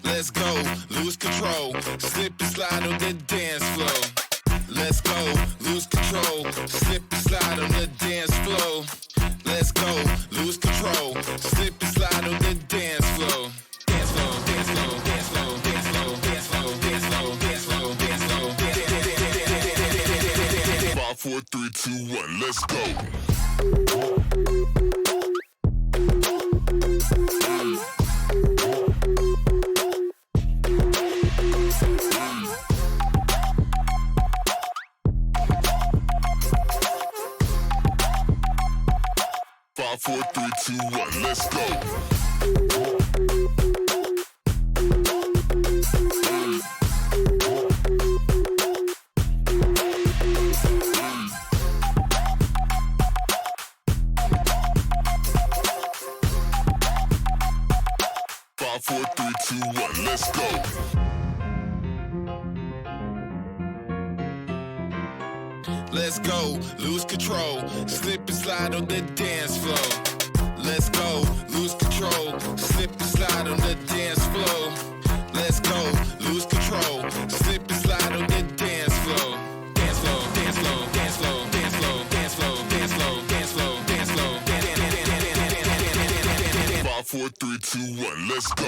Let's go, lose control, slip and slide on the dance floor. Let's go, lose control, slip and slide on the dance floor. Let's go, lose control, slip and slide on the dance floor. Dance floor, dance floor, dance floor, dance floor, dance floor, dance floor, dance floor, dance floor, dance floor. 5, 4, 3, 2, 1, let's go. 5, 4, 3, 2, 1, let's go. 5, 4, 3, 2, 1, let's go. Let's go, lose control, slip and slide on the dance floor. Let's go, lose control, slip and slide on the dance floor. Let's go, lose control, slip and slide on the dance floor. Dance floor, dance floor, dance floor, dance floor, dance floor, dance floor, dance floor, dance floor, dance floor. 5, 4, 3, 2, 1, let's go.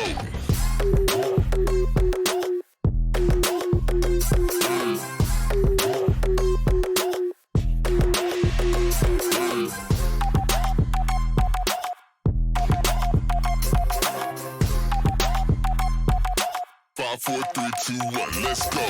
5, 4, 3, 2, 1, let's go.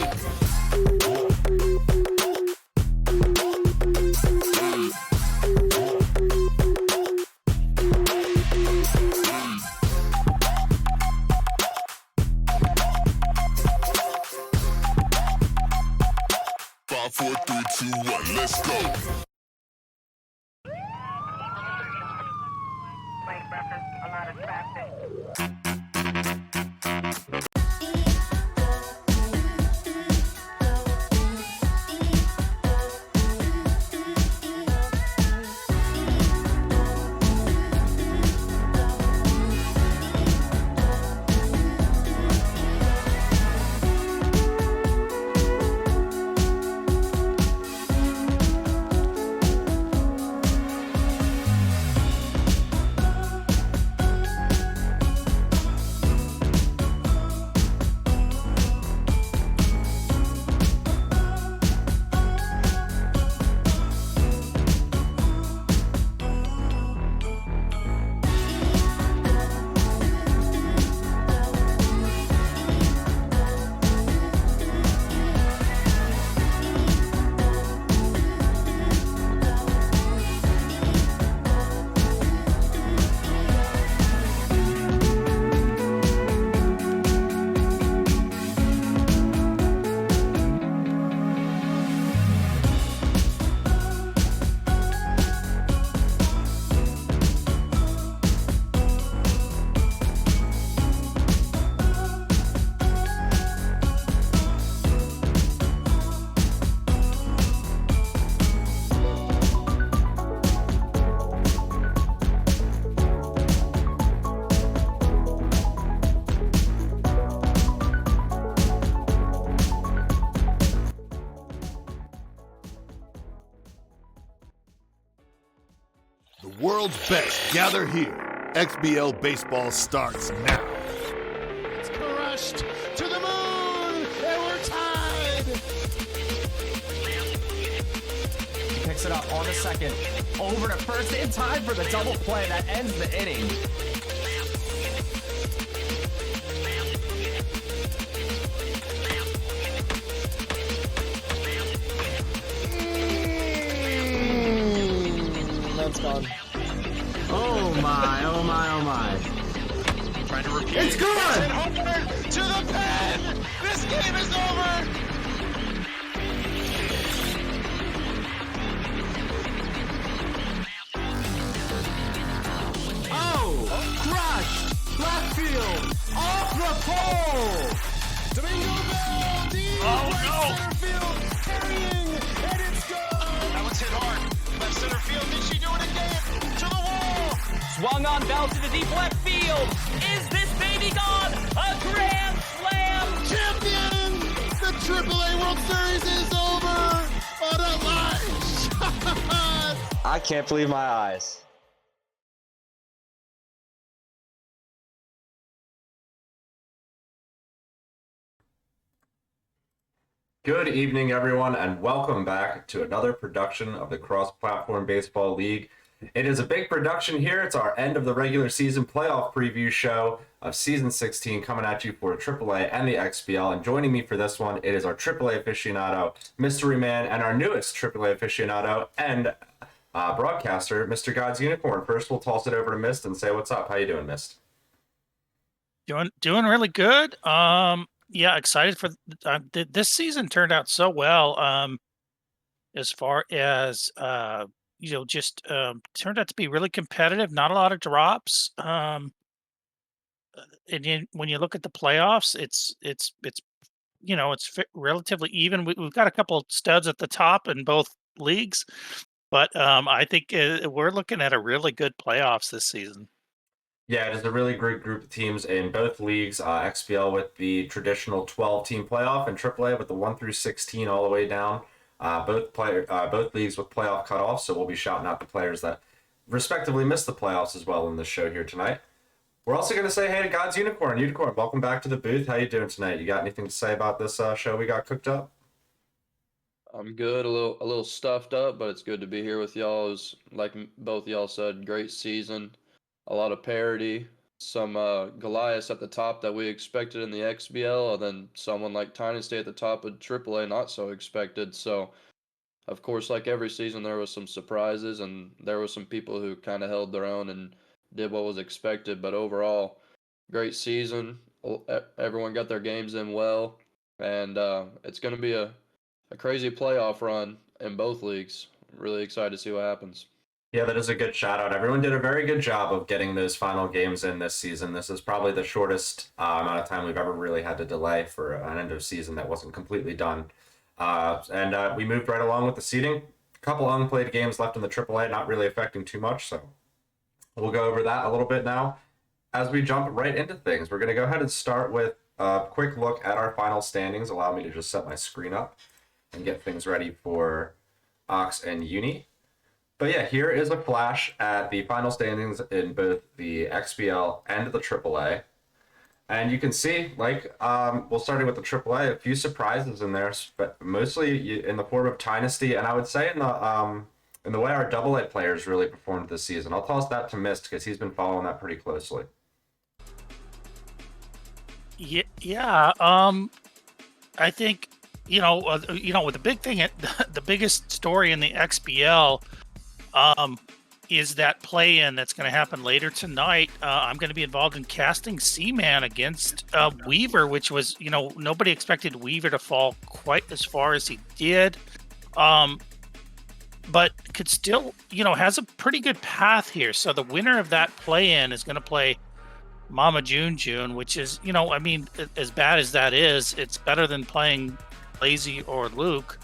5, 4, 3, 2, 1, let's go. A lot of traffic. The world's best gather here. XBL baseball starts now. It's crushed to the moon, and we're tied. He picks it up on the second, over to first in time for the double play that ends the inning. That's gone. Oh my, oh my, oh my. Trying to repeat. It's gone! And Homer to the pen! This game is over! Oh! Crushed! Left field! Off the pole! Domingo Bell! Deep center field! Carrying! And it's gone! That one's hit hard. Left center field. Did she do it again? To the wall! Swung on Bell to the deep left field! field. Is this baby gone? A grand slam! Champion! The AAA World Series is over! What a live shot! I can't believe my eyes. Good evening, everyone, and welcome back to another production of the Cross-Platform Baseball League. It is a big production here. It's our end of the regular season playoff preview show of Season 16 coming at you for AAA and the XBL. And joining me for this one, it is our AAA aficionado, Mystery Man, and our newest AAA aficionado and broadcaster, Mr. God's Unicorn. First, we'll toss it over to Mist and say what's up. How you doing, Mist? Doing really good. Yeah, excited for this season. Turned out so well. As far as just turned out to be really competitive. Not a lot of drops. And when you look at the playoffs, it's relatively even. We've got a couple studs at the top in both leagues, but I think we're looking at a really good playoffs this season. Yeah, it is a really great group of teams in both leagues. XBL with the traditional 12-team playoff, and AAA with the 1 through 16 all the way down. Both leagues with playoff cutoffs, so we'll be shouting out the players that respectively missed the playoffs as well in the show here tonight. We're also going to say hey to God's Unicorn. Unicorn, welcome back to the booth. How you doing tonight? You got anything to say about this show we got cooked up? I'm good, a little stuffed up, but it's good to be here with y'all. It was, like both y'all said, great season. A lot of parity, some Goliaths at the top that we expected in the XBL, and then someone like Dynasty at the top of AAA, not so expected. So, of course, like every season, there was some surprises, and there were some people who kind of held their own and did what was expected. But overall, great season. Everyone got their games in well, and it's going to be a crazy playoff run in both leagues. Really excited to see what happens. Yeah, that is a good shout out. Everyone did a very good job of getting those final games in this season. This is probably the shortest amount of time we've ever really had to delay for an end of season that wasn't completely done. And we moved right along with the seeding. A couple unplayed games left in the AAA, not really affecting too much. So we'll go over that a little bit now. As we jump right into things, we're going to go ahead and start with a quick look at our final standings. Allow me to just set my screen up and get things ready for Ox and Uni. But yeah, here is a flash at the final standings in both the XBL and the AAA. And you can see, we'll start with the AAA, a few surprises in there, but mostly in the form of Dynasty, and I would say in the way our AA players really performed this season. I'll toss that to Mist because he's been following that pretty closely. Yeah. I think with the big thing, the biggest story in the XBL. Is that play-in that's going to happen later tonight. I'm going to be involved in casting Seaman against Weaver, which was, nobody expected Weaver to fall quite as far as he did. But could still, has a pretty good path here. So the winner of that play-in is going to play Mama June, which is, as bad as that is, it's better than playing Lazy or Luke.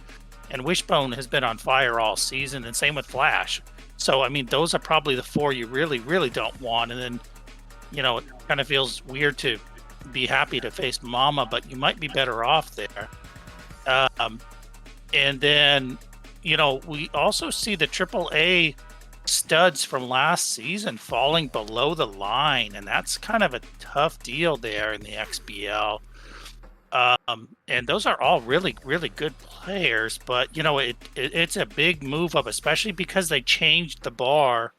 And Wishbone has been on fire all season, and same with Flash. So, those are probably the four you really, really don't want. And then, it kind of feels weird to be happy to face Mama, but you might be better off there. And then, we also see the AAA studs from last season falling below the line, and that's kind of a tough deal there in the XBL. And those are all really, really good players, but it's a big move up, especially because they changed the bar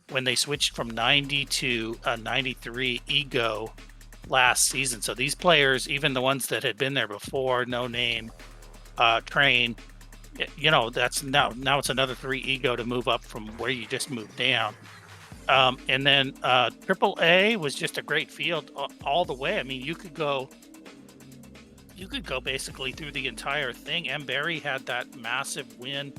when they switched from 90 to 93 ego last season. So these players, even the ones that had been there before, No Name, Train, that's now it's another 3 ego to move up from where you just moved down. And then AAA was just a great field all the way. You could go basically through the entire thing. M. Barry had that massive win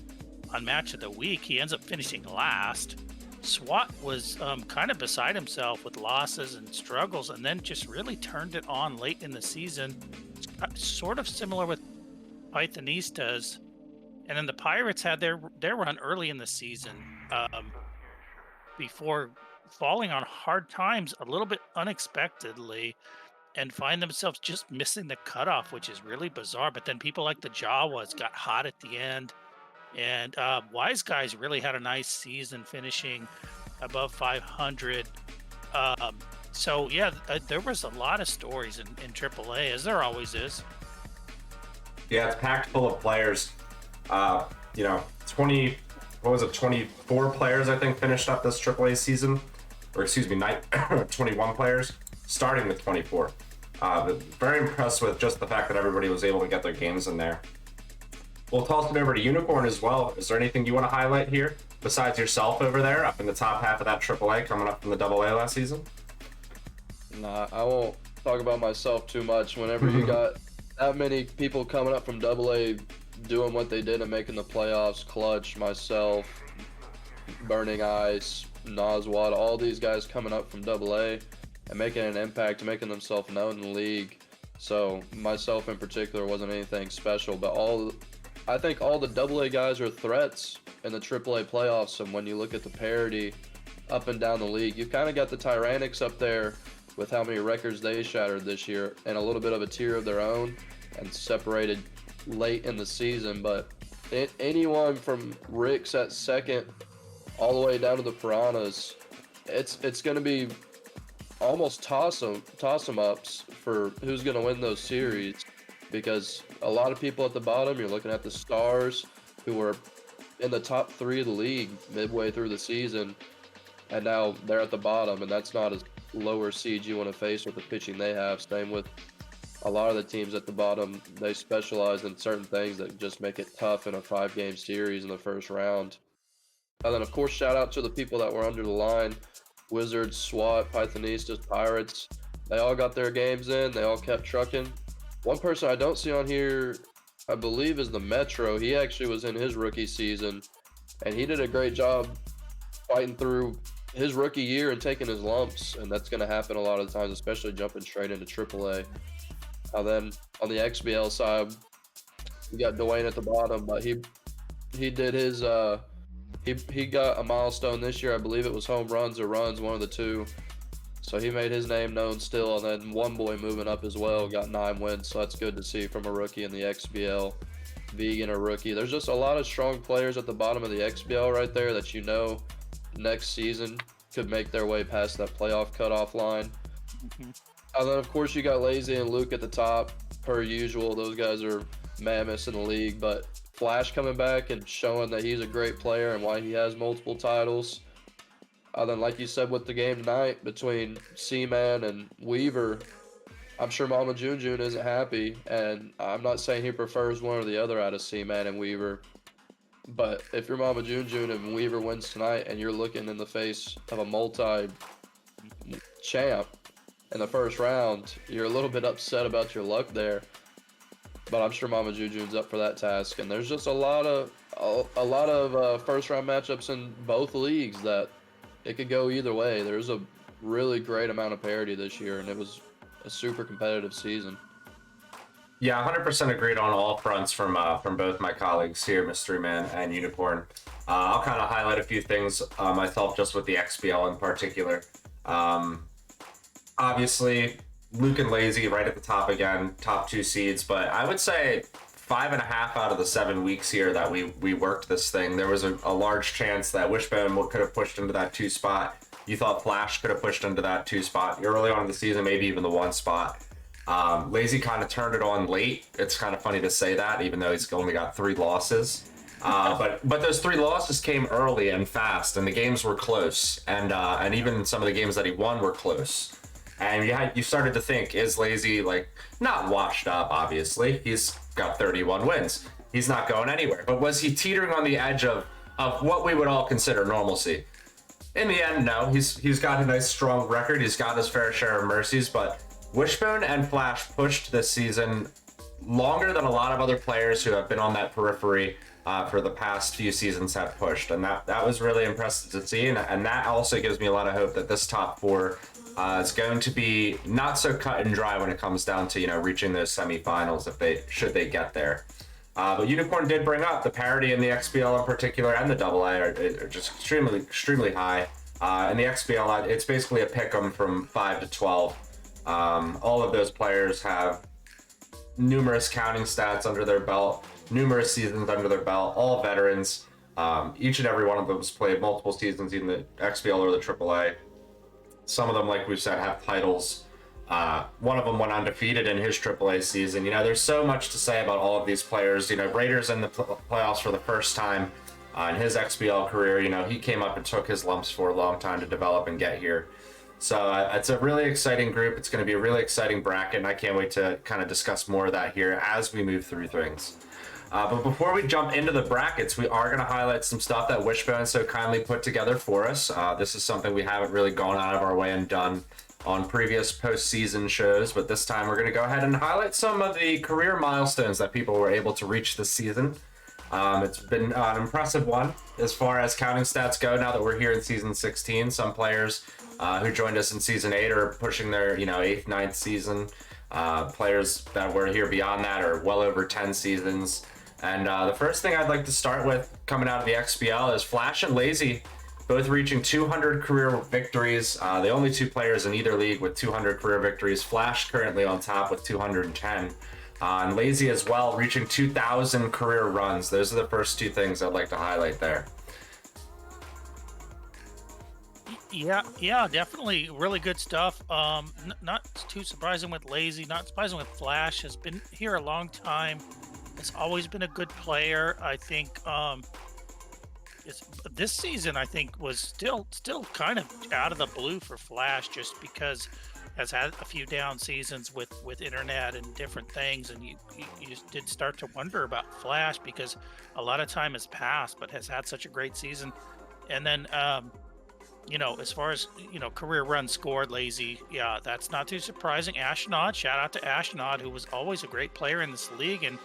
on Match of the Week. He ends up finishing last. SWAT was kind of beside himself with losses and struggles, and then just really turned it on late in the season. Sort of similar with Pythonistas. And then the Pirates had their run early in the season before falling on hard times a little bit unexpectedly and find themselves just missing the cutoff, which is really bizarre. But then people like the Jawas got hot at the end. And Wise Guys really had a nice season, finishing above 500. So, yeah, there was a lot of stories in AAA, as there always is. Yeah, it's packed full of players. 24 players, I think, finished up this AAA season. Or, excuse me, 21 players, starting with 24. But very impressed with just the fact that everybody was able to get their games in there. We'll toss it over to Unicorn as well. Is there anything you want to highlight here besides yourself over there up in the top half of that AAA coming up from the AA last season? Nah, I won't talk about myself too much. Whenever you got that many people coming up from AA doing what they did and making the playoffs, Clutch, myself, Burning Ice, Noswad, all these guys coming up from AA and making an impact, making themselves known in the league. So myself in particular wasn't anything special, but I think all the AA guys are threats in the AAA playoffs. And when you look at the parity up and down the league, you've kind of got the Tyrannics up there with how many records they shattered this year and a little bit of a tier of their own and separated late in the season. But anyone from Rick's at second all the way down to the Piranhas, it's going to be almost toss 'em ups for who's going to win those series, because a lot of people at the bottom, you're looking at the Stars, who were in the top 3 of the league midway through the season, and now they're at the bottom, and that's not as lower seed you want to face with the pitching they have. Same with a lot of the teams at the bottom. They specialize in certain things that just make it tough in a 5-game series in the first round. And then, of course, shout out to the people that were under the line. Wizards, SWAT, Pythonistas, Pirates. They all got their games in. They all kept trucking. One person I don't see on here, I believe, is the Metro. He actually was in his rookie season, and he did a great job fighting through his rookie year and taking his lumps, and that's going to happen a lot of the times, especially jumping straight into AAA. And then on the XBL side, you got Dwayne at the bottom, but he did his he got a milestone this year. I believe it was home runs or runs, one of the two. So he made his name known still, and then one boy moving up as well, got 9 wins, so that's good to see from a rookie in the XBL. Vegan, a rookie. There's just a lot of strong players at the bottom of the XBL right there that next season could make their way past that playoff cutoff line. And then, of course, you got Lazy and Luke at the top, per usual. Those guys are mammoths in the league, but Flash coming back and showing that he's a great player and why he has multiple titles. Then, like you said, with the game tonight between Seaman and Weaver, I'm sure Mama June isn't happy, and I'm not saying he prefers one or the other out of Seaman and Weaver. But if you're Mama June and Weaver wins tonight and you're looking in the face of a multi-champ in the first round, you're a little bit upset about your luck there. But I'm sure Mama June's up for that task. And there's just a lot of first-round matchups in both leagues that it could go either way. There's a really great amount of parity this year, and it was a super competitive season. Yeah, 100% agreed on all fronts from both my colleagues here, Mystery Man and Unicorn. I'll kind of highlight a few things myself, just with the XBL in particular. Obviously, Luke and Lazy right at the top again, top 2 seeds, but I would say 5.5 out of the 7 weeks here that we worked this thing, there was a large chance that Wishbone could have pushed into that 2 spot. You thought Flash could have pushed into that 2 spot early on in the season, maybe even the 1 spot. Lazy kind of turned it on late. It's kind of funny to say that, even though he's only got 3 losses. But those 3 losses came early and fast, and the games were close, and even some of the games that he won were close. And you started to think, is Lazy not washed up? Obviously, he's got 31 wins. He's not going anywhere. But was he teetering on the edge of what we would all consider normalcy? In the end, no. He's got a nice strong record. He's got his fair share of mercies, but Wishbone and Flash pushed this season longer than a lot of other players who have been on that periphery for the past few seasons have pushed, and that was really impressive to see, and that also gives me a lot of hope that this top 4 is going to be not so cut and dry when it comes down to reaching those semifinals should they get there. But Unicorn did bring up the parity in the XBL in particular and the AA are just extremely high. In the XBL, it's basically a pick 'em from 5 to 12. All of those players have numerous counting stats under their belt, numerous seasons under their belt, all veterans. Each and every one of them has played multiple seasons in the XBL or the AAA. Some of them, like we've said, have titles. One of them went undefeated in his AAA season. There's so much to say about all of these players. Raiders in the playoffs for the first time in his XBL career. He came up and took his lumps for a long time to develop and get here. So it's a really exciting group. It's going to be a really exciting bracket, and I can't wait to kind of discuss more of that here as we move through things. But before we jump into the brackets, we are going to highlight some stuff that Wishbone so kindly put together for us. This is something we haven't really gone out of our way and done on previous postseason shows, but this time we're going to go ahead and highlight some of the career milestones that people were able to reach this season. It's been an impressive one as far as counting stats go now that we're here in season 16. Some players who joined us in season 8 are pushing their 8th, 9th season. Players that were here beyond that are well over 10 seasons. And the first thing I'd like to start with coming out of the XBL is Flash and Lazy, both reaching 200 career victories. The only two players in either league with 200 career victories. Flash currently on top with 210. And Lazy as well, reaching 2,000 career runs. Those are the first two things I'd like to highlight there. Yeah, definitely really good stuff. Not too surprising with Lazy, not surprising with Flash. Has been here a long time. Has always been a good player. I think this season I think was still kind of out of the blue for Flash, just because has had a few down seasons with internet and different things, and you just did start to wonder about Flash because a lot of time has passed, but has had such a great season. And then as far as career runs scored, Lazy, yeah, that's not too surprising. Ashnod, shout out to Ashnod, who was always a great player in this league, and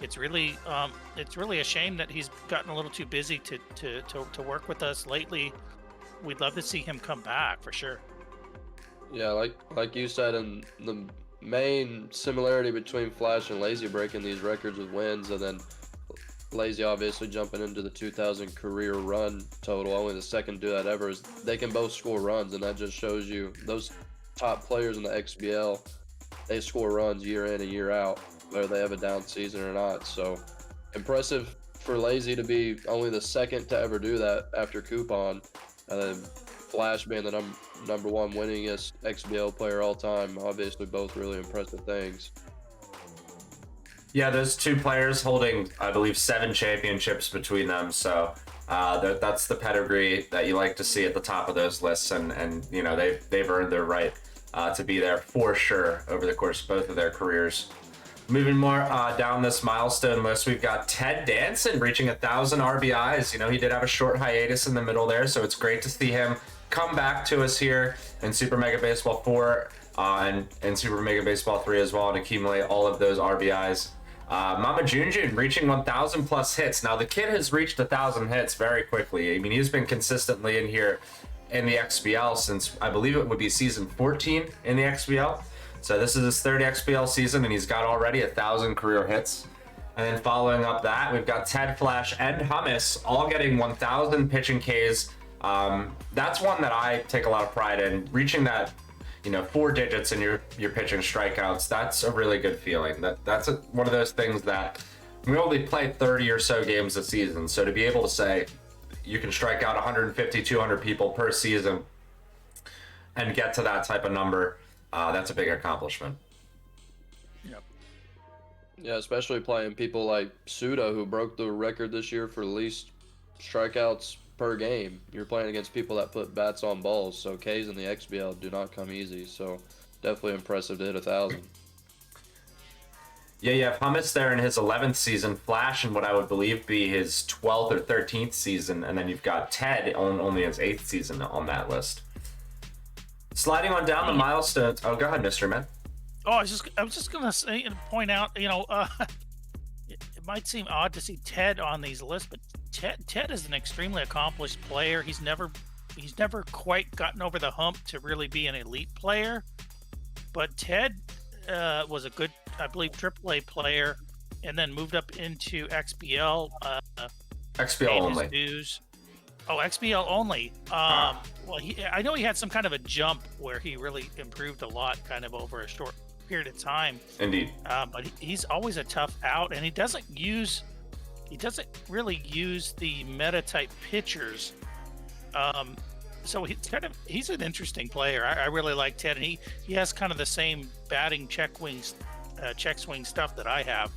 it's really a shame that he's gotten a little too busy to work with us lately. We'd love to see him come back for sure. Yeah, like you said, and the main similarity between Flash and Lazy breaking these records with wins, and then Lazy obviously jumping into the 2,000 career run total, only the second to do that ever, is they can both score runs, and that just shows you those top players in the XBL, they score runs year in and year out, whether they have a down season or not. So impressive for Lazy to be only the second to ever do that after Coupon, and then Flash being the number one winningest XBL player all time. Obviously both really impressive things. Yeah, those two players holding, I believe, 7 championships between them. So that's the pedigree that you like to see at the top of those lists, and they've earned their right to be there for sure over the course of both of their careers. Moving more down this milestone list, we've got Ted Danson reaching 1,000 RBIs. He did have a short hiatus in the middle there, so it's great to see him come back to us here in Super Mega Baseball 4 and Super Mega Baseball 3 as well, and accumulate all of those RBIs. Mama Junjun reaching 1,000 plus hits. Now the kid has reached 1,000 hits very quickly. I mean, he's been consistently in here in the XBL since, I believe it would be season 14 in the XBL. So this is his third XBL season, and he's got already 1,000 career hits. And then following up that, we've got Ted, Flash, and Hummus all getting 1,000 pitching Ks. That's one that I take a lot of pride in. Reaching that, 4 digits in your pitching strikeouts, that's a really good feeling. That's one of those things that we only play 30 or so games a season. So to be able to say you can strike out 150, 200 people per season and get to that type of number, that's a big accomplishment. Yep. Yeah, especially playing people like Suda, who broke the record this year for least strikeouts per game. You're playing against people that put bats on balls, so Ks in the XBL do not come easy. So definitely impressive to hit 1,000. Yeah, you have Hummus there in his 11th season, Flash in what I would believe be his 12th or 13th season, and then you've got Ted on only his 8th season on that list. Sliding on down the milestones. Oh, go ahead, Mr. Man. Oh, I was just gonna say and point out, it might seem odd to see Ted on these lists, but Ted is an extremely accomplished player. He's never quite gotten over the hump to really be an elite player, but Ted was a good, I believe, AAA player, and then moved up into XBL. XBL only. Dues. Oh, XBL only. Well, I know he had some kind of a jump where he really improved a lot, kind of over a short period of time. Indeed. But he's always a tough out, and he doesn't really use the meta type pitchers. So he's an interesting player. I really like Ted, and he has kind of the same batting check swing stuff that I have.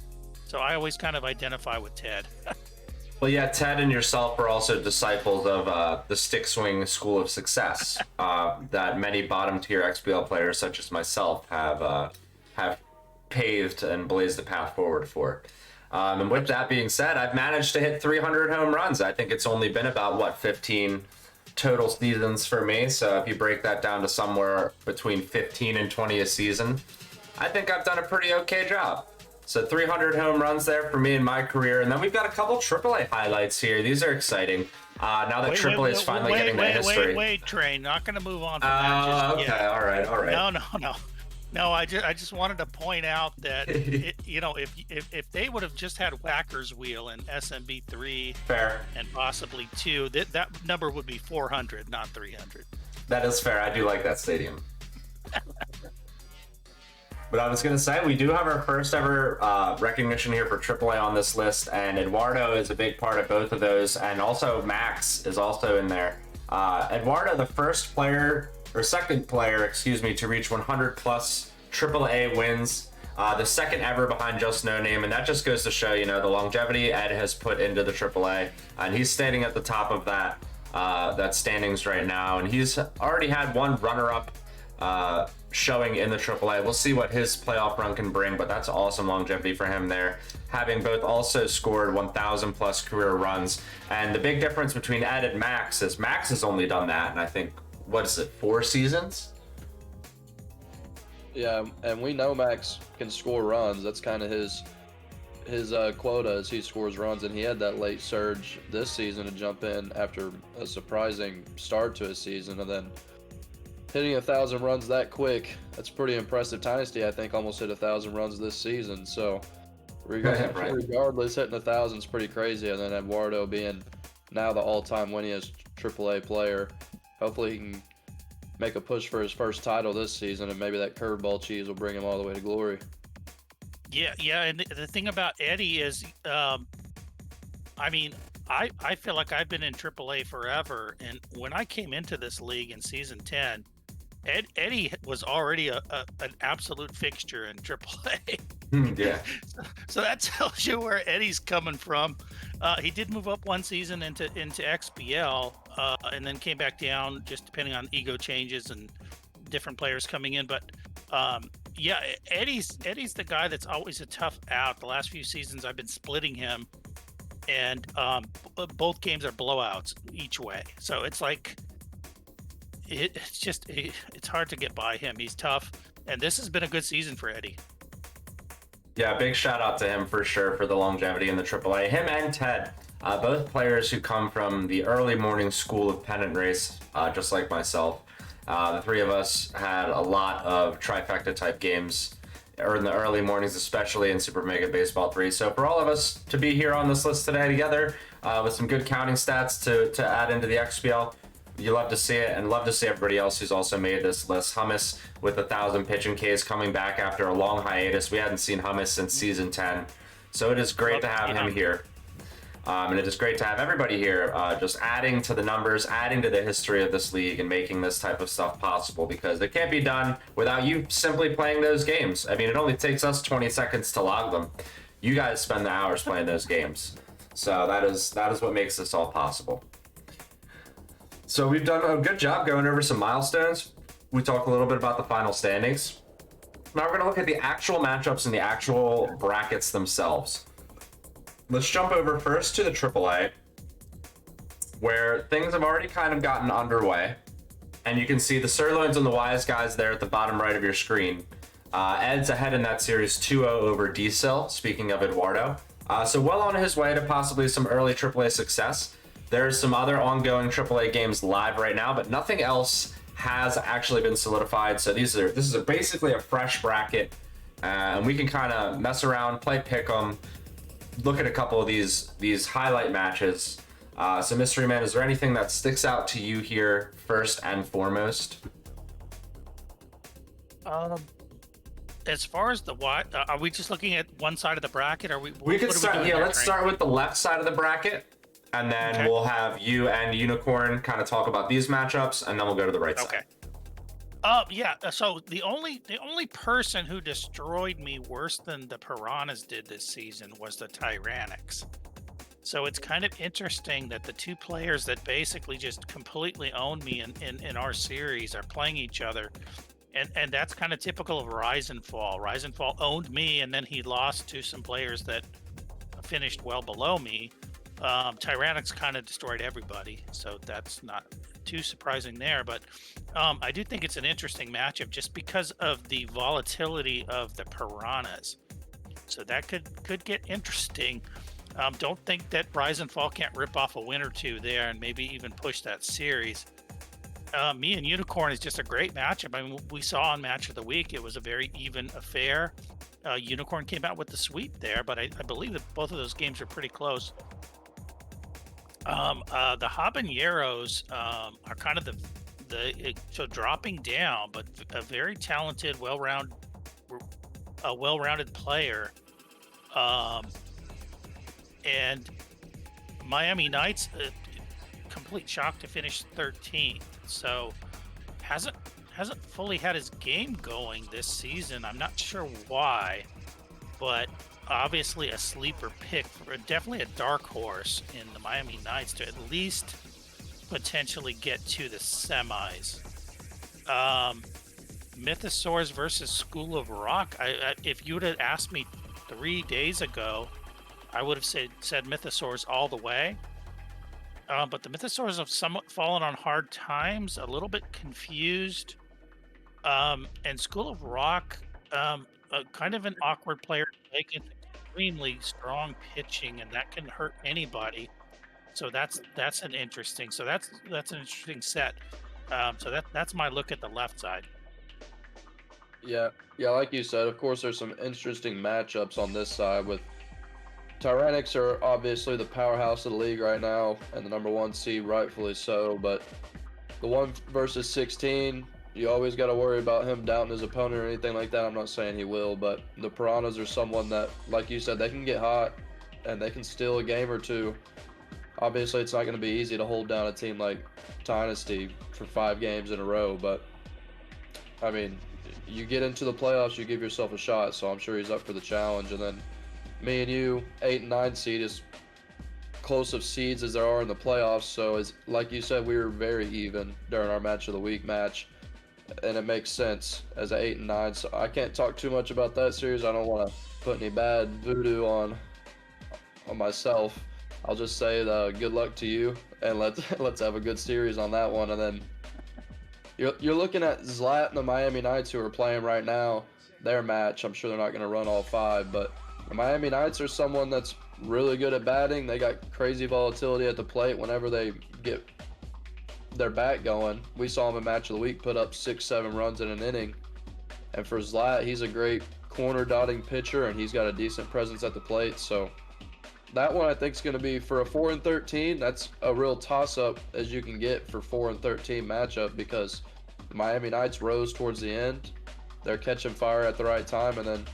So I always kind of identify with Ted. Well, yeah, Ted and yourself are also disciples of the stick swing school of success that many bottom tier XBL players, such as myself, have paved and blazed the path forward for. And with that being said, I've managed to hit 300 home runs. I think it's only been about 15 total seasons for me. So if you break that down to somewhere between 15 and 20 a season, I think I've done a pretty okay job. So 300 home runs there for me in my career. And then we've got a couple AAA highlights here. These are exciting. Now that AAA is finally getting that history. Wait, Train. Not going to move on from that just okay. yet. All right. No, I just wanted to point out that, if they would have just had Whacker's Wheel in SMB 3 fair and possibly 2, that number would be 400, not 300. That is fair. I do like that stadium. But I was going to say, we do have our first ever recognition here for AAA on this list, and Eduardo is a big part of both of those, and also Max is also in there. Eduardo, the second player, to reach 100 plus AAA wins, the second ever behind Just No Name, and that just goes to show, the longevity Ed has put into the AAA, and he's standing at the top of that standings right now, and he's already had one runner-up showing in the AAA. We'll see what his playoff run can bring, but that's awesome longevity for him there, having both also scored 1,000 plus career runs. And the big difference between Ed and Max is Max has only done that, and I think, 4 seasons? Yeah, and we know Max can score runs. That's kind of his quota, as he scores runs, and he had that late surge this season to jump in after a surprising start to his season, and then hitting 1,000 runs that quick, that's pretty impressive. Dynasty, I think, almost hit 1,000 runs this season. So regardless, hitting 1,000 is pretty crazy. And then Eduardo being now the all-time winningest AAA player. Hopefully he can make a push for his first title this season, and maybe that curveball cheese will bring him all the way to glory. Yeah, and the thing about Eddie is, I feel like I've been in AAA forever, and when I came into this league in season 10, Eddie was already an absolute fixture in AAA. Yeah. So that tells you where Eddie's coming from. He did move up one season into XBL, and then came back down, just depending on ego changes and different players coming in. But Eddie's the guy that's always a tough out. The last few seasons, I've been splitting him, and both games are blowouts each way. So it's like it's hard to get by him. He's tough, and this has been a good season for Eddie. Yeah, big shout out to him for sure for the longevity in the AAA. Him and Ted, both players who come from the early morning school of pennant race, just like myself. The three of us had a lot of trifecta type games in the early mornings, especially in Super Mega Baseball 3. So for all of us to be here on this list today together with some good counting stats to add into the XBL, you love to see it, and love to see everybody else who's also made this list. Hummus with 1,000 pitching Ks coming back after a long hiatus. We hadn't seen Hummus since season 10. So it is great to have him here. And it is great to have everybody here just adding to the numbers, adding to the history of this league, and making this type of stuff possible, because it can't be done without you simply playing those games. I mean, it only takes us 20 seconds to log them. You guys spend the hours playing those games. So that is what makes this all possible. So we've done a good job going over some milestones. We talked a little bit about the final standings. Now we're going to look at the actual matchups and the actual brackets themselves. Let's jump over first to the AAA, where things have already kind of gotten underway. And you can see the Sirloins and the Wise Guys there at the bottom right of your screen. Ed's ahead in that series 2-0 over D-Cell, speaking of Eduardo. So well on his way to possibly some early AAA success. There's some other ongoing AAA games live right now, but nothing else has actually been solidified. So this is basically a fresh bracket, and we can kind of mess around, play pick'em, look at a couple of these highlight matches So Mystery Man, is there anything that sticks out to you here first and foremost? As far as the what, are we just looking at one side of the bracket? Are we? We could start. Yeah, let's start with the left side of the bracket, and then we'll have you and Unicorn kind of talk about these matchups, and then we'll go to the right side. Yeah. So the only person who destroyed me worse than the Piranhas did this season was the Tyrannics. So it's kind of interesting that the two players that basically just completely owned me in our series are playing each other. And that's kind of typical of Rise and Fall. Rise and Fall owned me, and then he lost to some players that finished well below me. Tyrannics kind of destroyed everybody, so that's not too surprising there. But I do think it's an interesting matchup just because of the volatility of the Piranhas. So that could get interesting. Don't think that Rise and Fall can't rip off a win or two there and maybe even push that series. Me and Unicorn is just a great matchup. I mean, we saw on Match of the Week, it was a very even affair. Unicorn came out with the sweep there, but I believe that both of those games are pretty close. The Habaneros are kind of so dropping down, but a very talented, well-rounded player. And Miami Knights, complete shock to finish 13th. So hasn't fully had his game going this season. I'm not sure why, but obviously a sleeper pick, definitely a dark horse in the Miami Knights to at least potentially get to the semis. Mythosaurs versus School of Rock. If you would have asked me 3 days ago, I would have said Mythosaurs all the way. But the Mythosaurs have somewhat fallen on hard times, a little bit confused. And School of Rock, kind of an awkward player to make it extremely strong pitching, and that can hurt anybody. So that's an interesting. So that's an interesting set. So that's my look at the left side. Yeah, like you said, of course, there's some interesting matchups on this side with Tyrannics are obviously the powerhouse of the league right now and the number 1 seed, rightfully so, but the 1 versus 16, you always got to worry about him doubting his opponent or anything like that. I'm not saying he will, but the Piranhas are someone that, like you said, they can get hot and they can steal a game or two. Obviously, it's not going to be easy to hold down a team like Dynasty for 5 games in a row, but I mean, you get into the playoffs, you give yourself a shot, so I'm sure he's up for the challenge. And then me and you, 8 and 9 seed, is close of seeds as there are in the playoffs. So, like you said, we were very even during our Match of the Week match, and it makes sense as an 8 and 9. So I can't talk too much about that series. I don't want to put any bad voodoo on myself. I'll just say good luck to you, and let's have a good series on that one. And then you're looking at Zlat and the Miami Knights, who are playing right now. Their match, I'm sure they're not going to run all 5, but the Miami Knights are someone that's really good at batting. They got crazy volatility at the plate whenever they get their bat going. We saw him in Match of the Week put up 6-7 runs in an inning. And for Zlat, he's a great corner dotting pitcher, and he's got a decent presence at the plate. So that one I think is going to be, for a 4 and 13, that's a real toss-up as you can get for 4 and 13 matchup, because the Miami Knights rose towards the end. They're catching fire at the right time, and then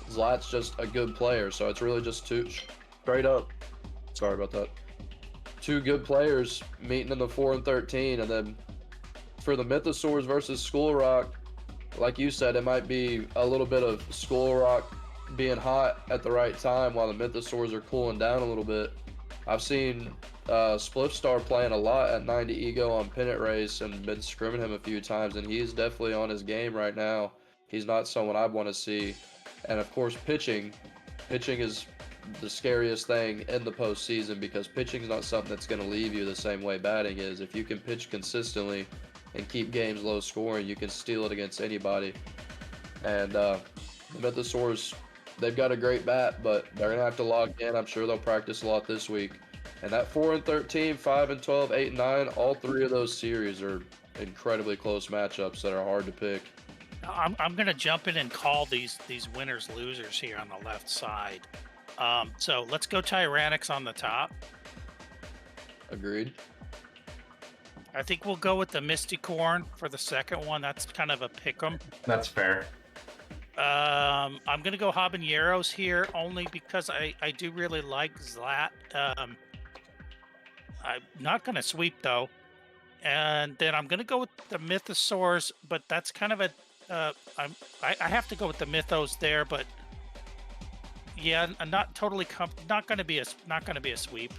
Zlat's just a good player, so it's really just two good players meeting in the 4 and 13. And then for the Mythosaurs versus School of Rock, like you said, it might be a little bit of School of Rock being hot at the right time while the Mythosaurs are cooling down a little bit. I've seen Spliffstar playing a lot at 90 Ego on Pennant Race and been scrimming him a few times, and he's definitely on his game right now. He's not someone I'd want to see. And of course, pitching is the scariest thing in the postseason, because pitching is not something that's going to leave you the same way batting is. If you can pitch consistently and keep games low scoring, you can steal it against anybody. And the Mythosaurs, they've got a great bat, but they're going to have to log in. I'm sure they'll practice a lot this week. And that 4 and 13, 5 and 12, 8 and 9, all 3 of those series are incredibly close matchups that are hard to pick. I'm going to jump in and call these winners losers here on the left side. So let's go Tyrannics on the top. Agreed. I think we'll go with the Misty Corn for the second one. That's kind of a pick 'em. That's fair. I'm gonna go habaneros here only because I do really like Zlat. I'm not gonna sweep though, and then I'm gonna go with the Mythosaurs, but that's kind of a I have to go with the Mythos there, but yeah, I'm not totally not gonna be a sweep.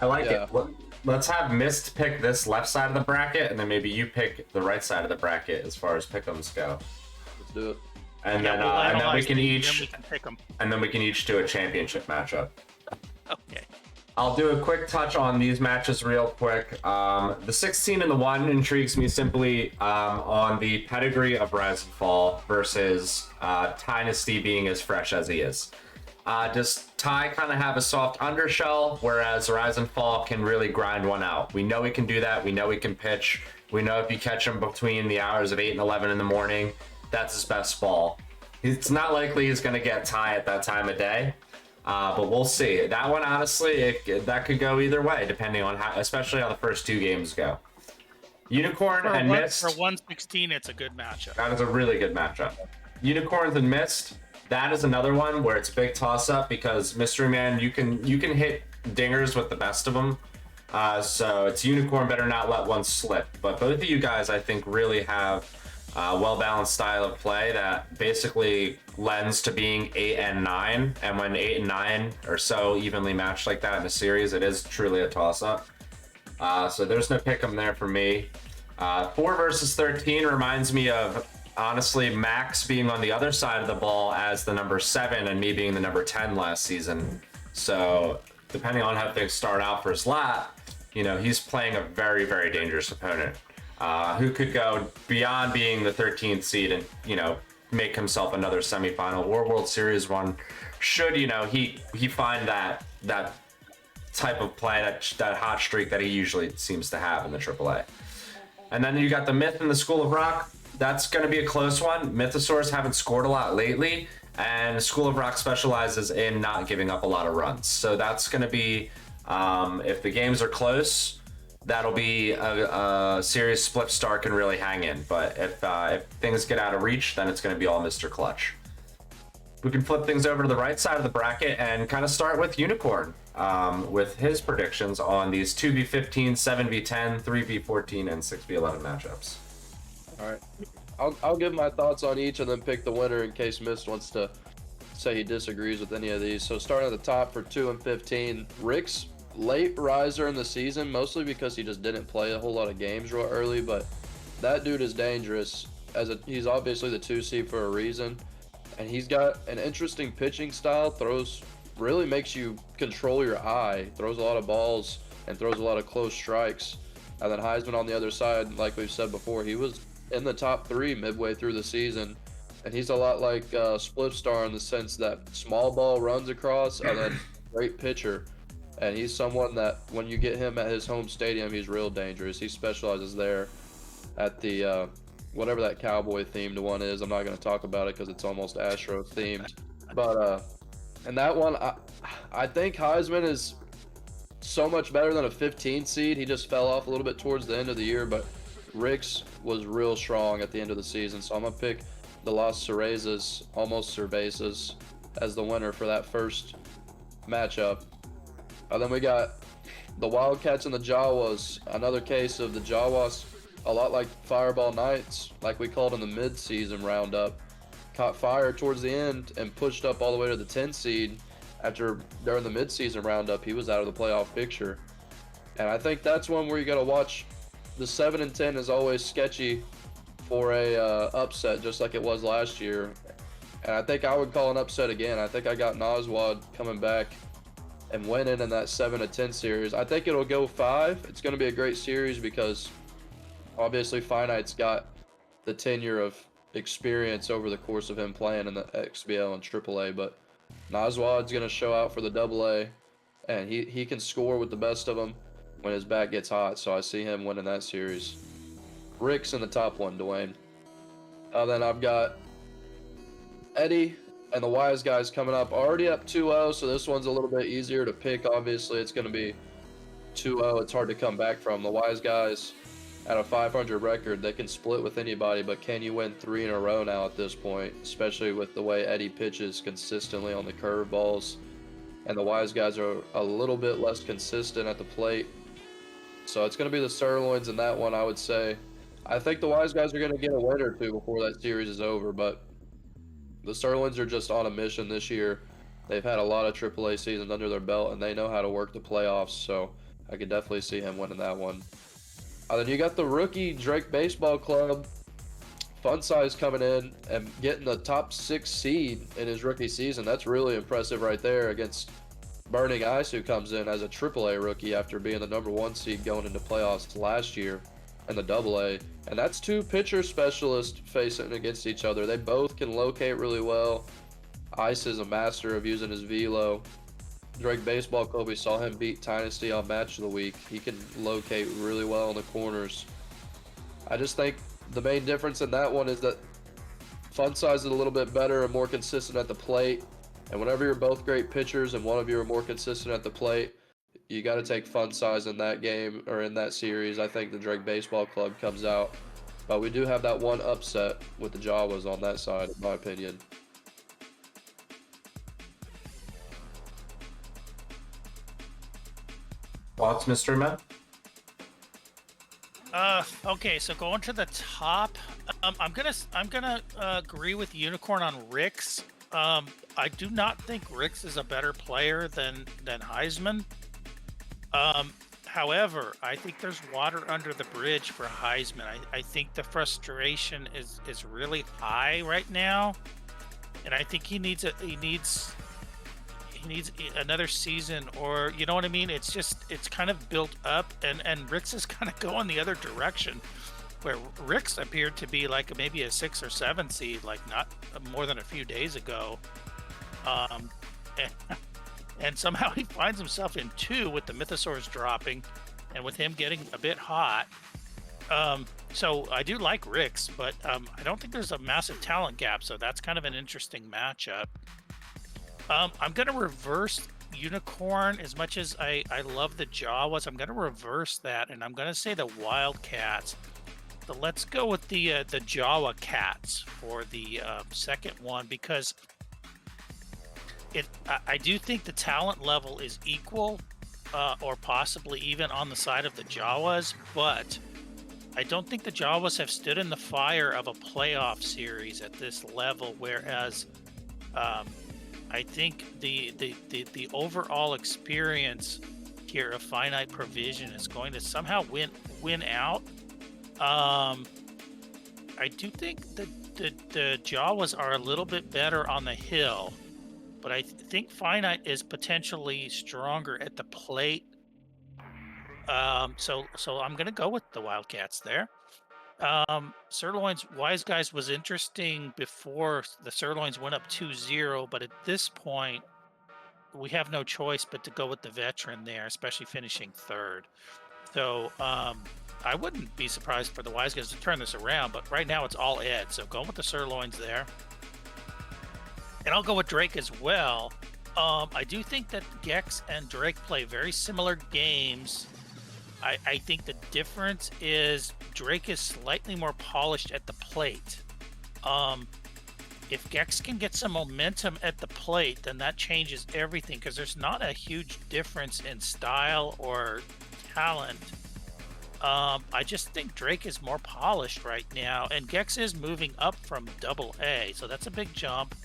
I like Yeah. it. Let's have Mist pick this left side of the bracket, and then maybe you pick the right side of the bracket as far as pick'ems go. Let's do it. And Yeah, then, we'll and then we analyze can them, each, then we can pick 'em. and then we can each do a championship matchup. Okay. I'll do a quick touch on these matches real quick. The 16 and the 1 intrigues me simply on the pedigree of Rise and Fall versus Dynasty being as fresh as he is. Does Ty kind of have a soft undershell, whereas Rise and Fall can really grind one out? We know he can do that. We know he can pitch. We know if you catch him between the hours of 8 and 11 in the morning, that's his best fall. It's not likely he's going to get Ty at that time of day, but we'll see. That one, honestly, that could go either way, depending on how, especially how the first two games go. Unicorn and Mist. For 116, it's a good matchup. That is a really good matchup. Unicorns and Mist. That is another one where it's a big toss-up because Mystery Man, you can hit dingers with the best of them. So it's Unicorn better not let one slip. But both of you guys, I think, really have a well-balanced style of play that basically lends to being 8 and 9. And when 8 and 9 are so evenly matched like that in a series, it is truly a toss-up. So there's no pick 'em there for me. 4 versus 13 reminds me of, honestly, Max being on the other side of the ball as the number 7 and me being the number 10 last season. So depending on how things start out for Zlat, he's playing a very, very dangerous opponent who could go beyond being the 13th seed and, make himself another semifinal or World Series one should, he find that type of play, that hot streak that he usually seems to have in the AAA. And then you got the Myth and the School of Rock. That's going to be a close one. Mythosaurs haven't scored a lot lately, and School of Rock specializes in not giving up a lot of runs. So that's going to be, if the games are close, that'll be a series Split Star can really hang in. But if things get out of reach, then it's going to be all Mr. Clutch. We can flip things over to the right side of the bracket and kind of start with Unicorn with his predictions on these 2v15, 7v10, 3v14, and 6v11 matchups. All right. I'll give my thoughts on each and then pick the winner in case Mist wants to say he disagrees with any of these. So starting at the top for 2 and 15, Rick's late riser in the season, mostly because he just didn't play a whole lot of games real early, but that dude is dangerous. He's obviously the 2 seed for a reason, and he's got an interesting pitching style, really makes you control your eye, throws a lot of balls and throws a lot of close strikes. And then Heisman on the other side, like we've said before, he was in the top 3 midway through the season, and he's a lot like Split Star in the sense that small ball runs across and then great pitcher. And he's someone that when you get him at his home stadium, he's real dangerous. He specializes there at the whatever that cowboy themed one is. I'm not going to talk about it because it's almost Astro themed. But and that one, I think Heisman is so much better than a 15 seed. He just fell off a little bit towards the end of the year, but Rick's was real strong at the end of the season. So I'm going to pick the Las Cerezas, almost Cervezas, as the winner for that first matchup. And then we got the Wildcats and the Jawas, another case of the Jawas, a lot like Fireball Knights, like we called in the mid-season roundup, caught fire towards the end and pushed up all the way to the 10 seed. During the mid-season roundup, he was out of the playoff picture. And I think that's one where you got to watch. The 7 and 10 is always sketchy for a upset, just like it was last year. And I think I would call an upset again. I think I got Noswad coming back and winning in that 7 to 10 series. I think it'll go 5. It's going to be a great series because obviously Finite's got the tenure of experience over the course of him playing in the XBL and AAA, but Noswad's going to show out for the AA, and he can score with the best of them when his bat gets hot, so I see him winning that series. Rick's in the top one, Dwayne. Then I've got Eddie and the Wise Guys coming up, already up 2-0, so this one's a little bit easier to pick. Obviously, it's going to be 2-0, it's hard to come back from. The Wise Guys, at a 500 record, they can split with anybody, but can you win 3 in a row now at this point, especially with the way Eddie pitches consistently on the curveballs? And the Wise Guys are a little bit less consistent at the plate. So it's going to be the Sirloins in that one, I would say. I think the Wise Guys are going to get a win or two before that series is over, but the Sirloins are just on a mission this year. They've had a lot of AAA seasons under their belt, and they know how to work the playoffs, so I could definitely see him winning that one. Then you got the rookie Drake Baseball Club, Fun Size coming in and getting the top 6 seed in his rookie season. That's really impressive right there against Burning Ice, who comes in as a AAA rookie after being the number 1 seed going into playoffs last year in the AA. And that's 2 pitcher specialists facing against each other. They both can locate really well. Ice is a master of using his velo. Drake Baseball Club, we saw him beat Dynasty on Match of the Week. He can locate really well in the corners. I just think the main difference in that one is that Fun Size is a little bit better and more consistent at the plate. And whenever you're both great pitchers and one of you are more consistent at the plate, you got to take Fun Size in that game or in that series. I think the Drake Baseball Club comes out. But we do have that one upset with the Jawas on that side, in my opinion. Thoughts, Mr. Man? Okay, so going to the top, I'm gonna agree with Unicorn on Ricks. I do not think Ricks is a better player than Heisman. However, I think there's water under the bridge for Heisman. I think the frustration is really high right now, and I think he needs another season, or you know what I mean? It's kind of built up, and Ricks is kind of going the other direction, where Ricks appeared to be like maybe a 6 or 7 seed, like not more than a few days ago. And somehow he finds himself in 2 with the Mythosaurs dropping and with him getting a bit hot. So I do like Ricks, but I don't think there's a massive talent gap, so that's kind of an interesting matchup. I'm going to reverse Unicorn. As much as I love the Jawas, I'm going to reverse that, and I'm going to say the Wildcats. So let's go with the Jawa Cats for the second one, because I do think the talent level is equal, or possibly even on the side of the Jawas, but I don't think the Jawas have stood in the fire of a playoff series at this level, whereas I think the overall experience here of finite provision is going to somehow win out. I do think that the Jawas are a little bit better on the hill, but I think finite is potentially stronger at the plate. So I'm gonna go with the Wildcats there. Sirloins Wise Guys was interesting before the Sirloins went up 2-0, but at this point we have no choice but to go with the veteran there, especially finishing 3rd. So I wouldn't be surprised for the Wise Guys to turn this around, but right now it's all Ed, so going with the Sirloins there. And I'll go with Drake as well. I do think that Gex and Drake play very similar games. I think the difference is Drake is slightly more polished at the plate. If Gex can get some momentum at the plate, then that changes everything, because there's not a huge difference in style or talent. I just think Drake is more polished right now, and Gex is moving up from AA, so that's a big jump.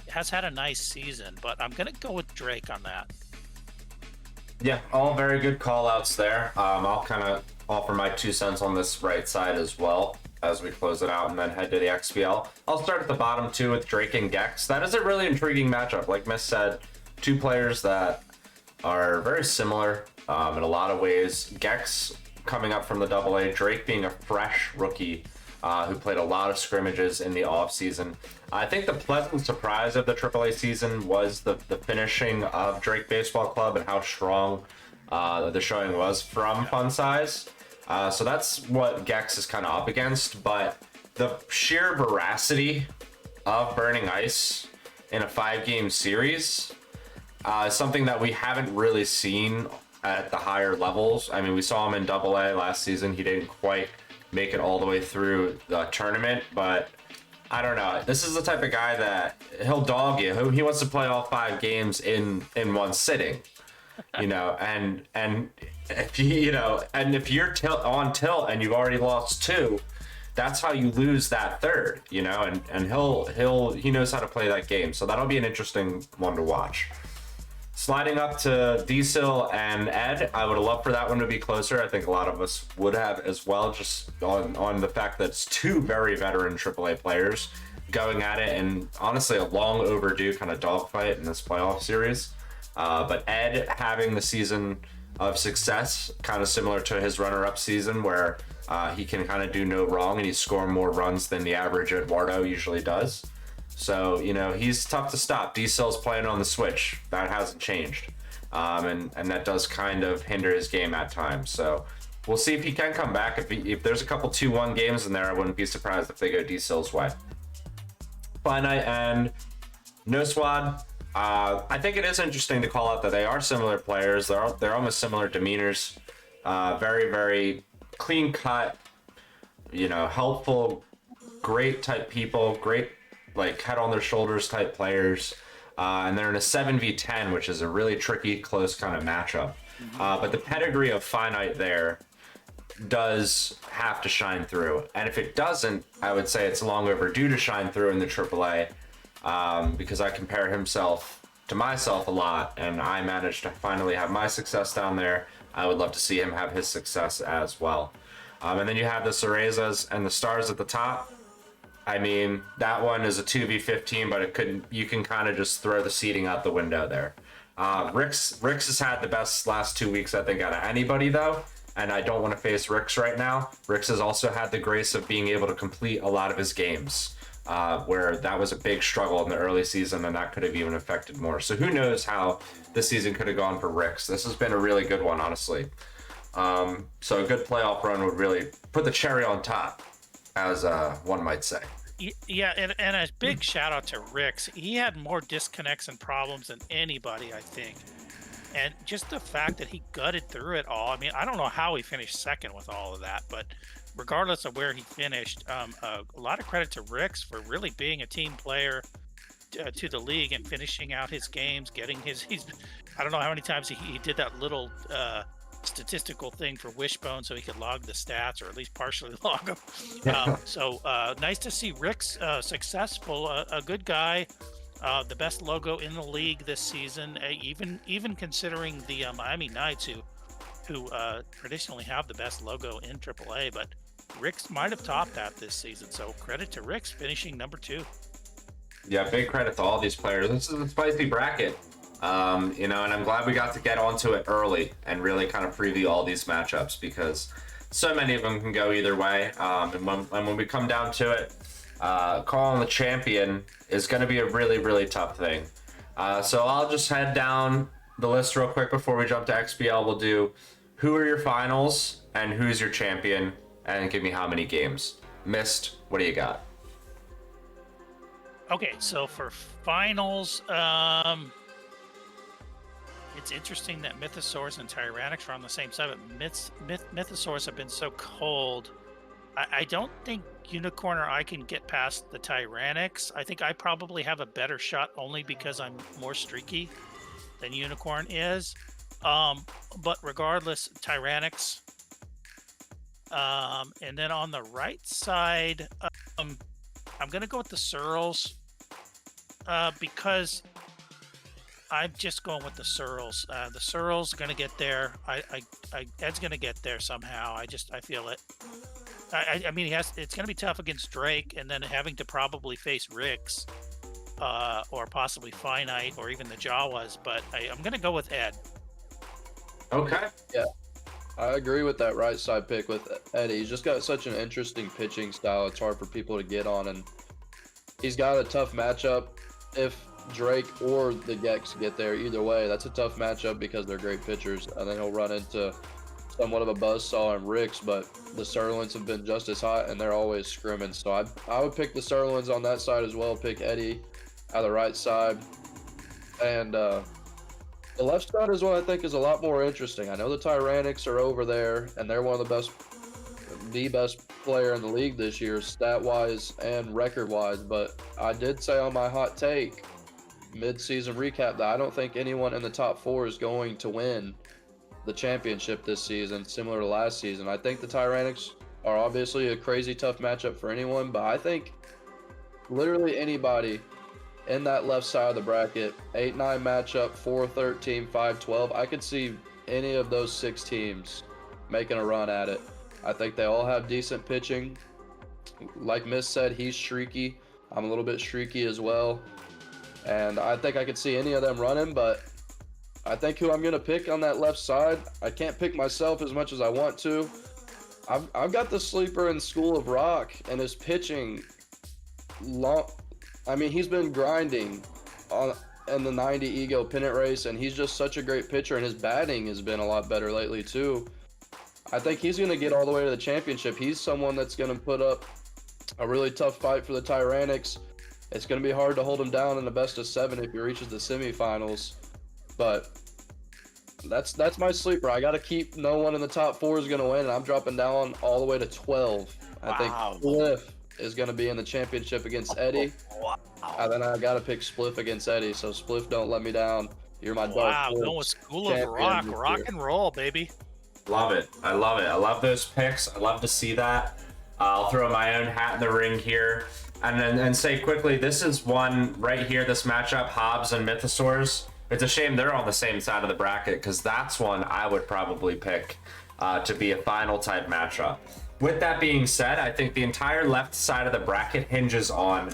Has had a nice season, but I'm gonna go with Drake on that. Yeah, all very good call outs there. I'll kind of offer my 2 cents on this right side as well as we close it out and then head to the XBL. I'll start at the bottom 2 with Drake and Gex. That is a really intriguing matchup. Like Miss said, 2 players that are very similar in a lot of ways. Gex coming up from the AA, Drake being a fresh rookie who played a lot of scrimmages in the offseason. I think the pleasant surprise of the AAA season was the finishing of Drake Baseball Club and how strong the showing was from Fun Size. So that's what Gex is kind of up against, but the sheer veracity of Burning Ice in a 5-game series is something that we haven't really seen at the higher levels. I mean, we saw him in AA last season. He didn't quite make it all the way through the tournament, but I don't know. This is the type of guy that he'll dog you. He wants to play all 5 games in one sitting, you know, and if if you're on tilt and you've already lost 2, that's how you lose that 3rd, you know, and he knows how to play that game. So that'll be an interesting one to watch. Sliding up to Diesel and Ed, I would have loved for that one to be closer. I think a lot of us would have as well, just on the fact that it's 2 very veteran AAA players going at it, and honestly a long overdue kind of dogfight in this playoff series. But Ed having the season of success, kind of similar to his runner-up season, where he can kind of do no wrong and he's scoring more runs than the average Eduardo usually does. So, you know, he's tough to stop. Diesel's playing on the switch. That hasn't changed. And that does kind of hinder his game at times. So we'll see if he can come back. If there's a couple 2-1 games in there, I wouldn't be surprised if they go Diesel's way. Finite and No Squad. I think it is interesting to call out that they are similar players. They're almost similar demeanors. Very, very clean cut, you know, helpful, great type people, great, like, head on their shoulders type players, and they're in a 7v10, which is a really tricky, close kind of matchup. But the pedigree of Finite there does have to shine through, and if it doesn't, I would say it's long overdue to shine through in the AAA, because I compare himself to myself a lot, and I managed to finally have my success down there. I would love to see him have his success as well. And then you have the Cerezas and the Stars at the top. I mean, that one is a 2v15, but you can kind of just throw the seeding out the window there. Rix has had the best last 2 weeks, I think, out of anybody, though, and I don't want to face Rix right now. Rix has also had the grace of being able to complete a lot of his games, where that was a big struggle in the early season, and that could have even affected more. So who knows how this season could have gone for Rix. This has been a really good one, honestly. So a good playoff run would really put the cherry on top, as one might say. Yeah, and a big shout out to Rix. He had more disconnects and problems than anybody, I think. And just the fact that he gutted through it all. I mean, I don't know how he finished second with all of that, but regardless of where he finished, a lot of credit to Rix for really being a team player to the league and finishing out his games, getting he's I don't know how many times he did that little statistical thing for Wishbone so he could log the stats, or at least partially log them. So nice to see Rick's successful, a good guy, the best logo in the league this season, even considering the Miami Knights, who traditionally have the best logo in AAA, but Rick's might have topped that this season. So credit to Rick's finishing number 2. Yeah, big credit to all these players. This is a spicy bracket. You know, and I'm glad we got to get onto it early and really kind of preview all these matchups, because so many of them can go either way. And when we come down to it, calling the champion is going to be a really, really tough thing. So I'll just head down the list real quick before we jump to XBL. We'll do who are your finals and who's your champion, and give me how many games. Mist, what do you got? Okay, so for finals, it's interesting that Mythosaurs and Tyranics are on the same side, but Mythosaurs have been so cold. I don't think Unicorn or I can get past the Tyranics. I think I probably have a better shot only because I'm more streaky than Unicorn is. But regardless, Tyranics. And then on the right side, I'm going to go with the Searles because I'm just going with the Searles. The Searles going to get there. Ed's going to get there somehow. I feel it. I mean, it's going to be tough against Drake, and then having to probably face Rix, or possibly Finite, or even the Jawas. But I'm going to go with Ed. Okay. Yeah, I agree with that right side pick with Eddie. He's just got such an interesting pitching style. It's hard for people to get on, and he's got a tough matchup. If Drake or the Gex get there, either way, that's a tough matchup because they're great pitchers. I think he'll run into somewhat of a buzzsaw in Rix, but the Serlins have been just as hot, and they're always scrimming. So I would pick the Serlins on that side as well, pick Eddie on the right side. And The left side is what I think is a lot more interesting. I know the Tyrannics are over there, and they're one of the best player in the league this year, stat-wise and record-wise. But I did say on my hot take, mid-season recap, that I don't think anyone in the top 4 is going to win the championship this season, similar to last season. I think the Tyrannics are obviously a crazy tough matchup for anyone, but I think literally anybody in that left side of the bracket, 8-9 matchup, 4-13, 5-12, I could see any of those 6 teams making a run at it. I think they all have decent pitching. Like Miss said, he's streaky. I'm a little bit streaky as well. And I think I could see any of them running, but I think who I'm going to pick on that left side, I can't pick myself as much as I want to. I've got the sleeper in School of Rock, and his pitching, he's been grinding in the 90 Ego pennant race, and he's just such a great pitcher, and his batting has been a lot better lately too. I think he's going to get all the way to the championship. He's someone that's going to put up a really tough fight for the Tyrannics. It's going to be hard to hold him down in the best of 7 if he reaches the semifinals. But that's my sleeper. I got to keep no one in the top 4 is going to win, and I'm dropping down all the way to 12. I think Spliff is going to be in the championship against Eddie. And then I got to pick Spliff against Eddie. So Spliff, don't let me down. You're my dark horse going with School of Rock. Rock and roll, baby. Love it. I love it. I love those picks. I love to see that. I'll throw my own hat in the ring here. And say quickly, this is one right here, this matchup, Hobbs and Mythosaurs. It's a shame they're on the same side of the bracket, because that's one I would probably pick to be a final type matchup. With that being said, I think the entire left side of the bracket hinges on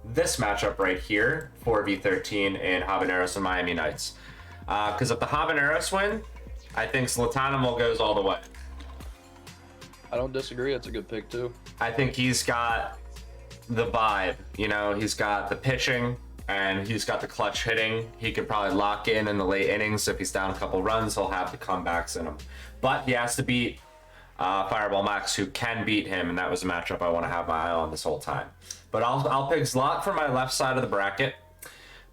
this matchup right here, 4v13 in Habaneros and Miami Knights. Because if the Habaneros win, I think Zlatanimo goes all the way. I don't disagree. It's a good pick too. I think he's got the vibe, he's got the pitching and he's got the clutch hitting. He could probably lock in the late innings. If he's down a couple runs, he'll have the comebacks in him. But he has to beat Fireball Max, who can beat him, and that was a matchup I want to have my eye on this whole time. But I'll pick Zlat for my left side of the bracket.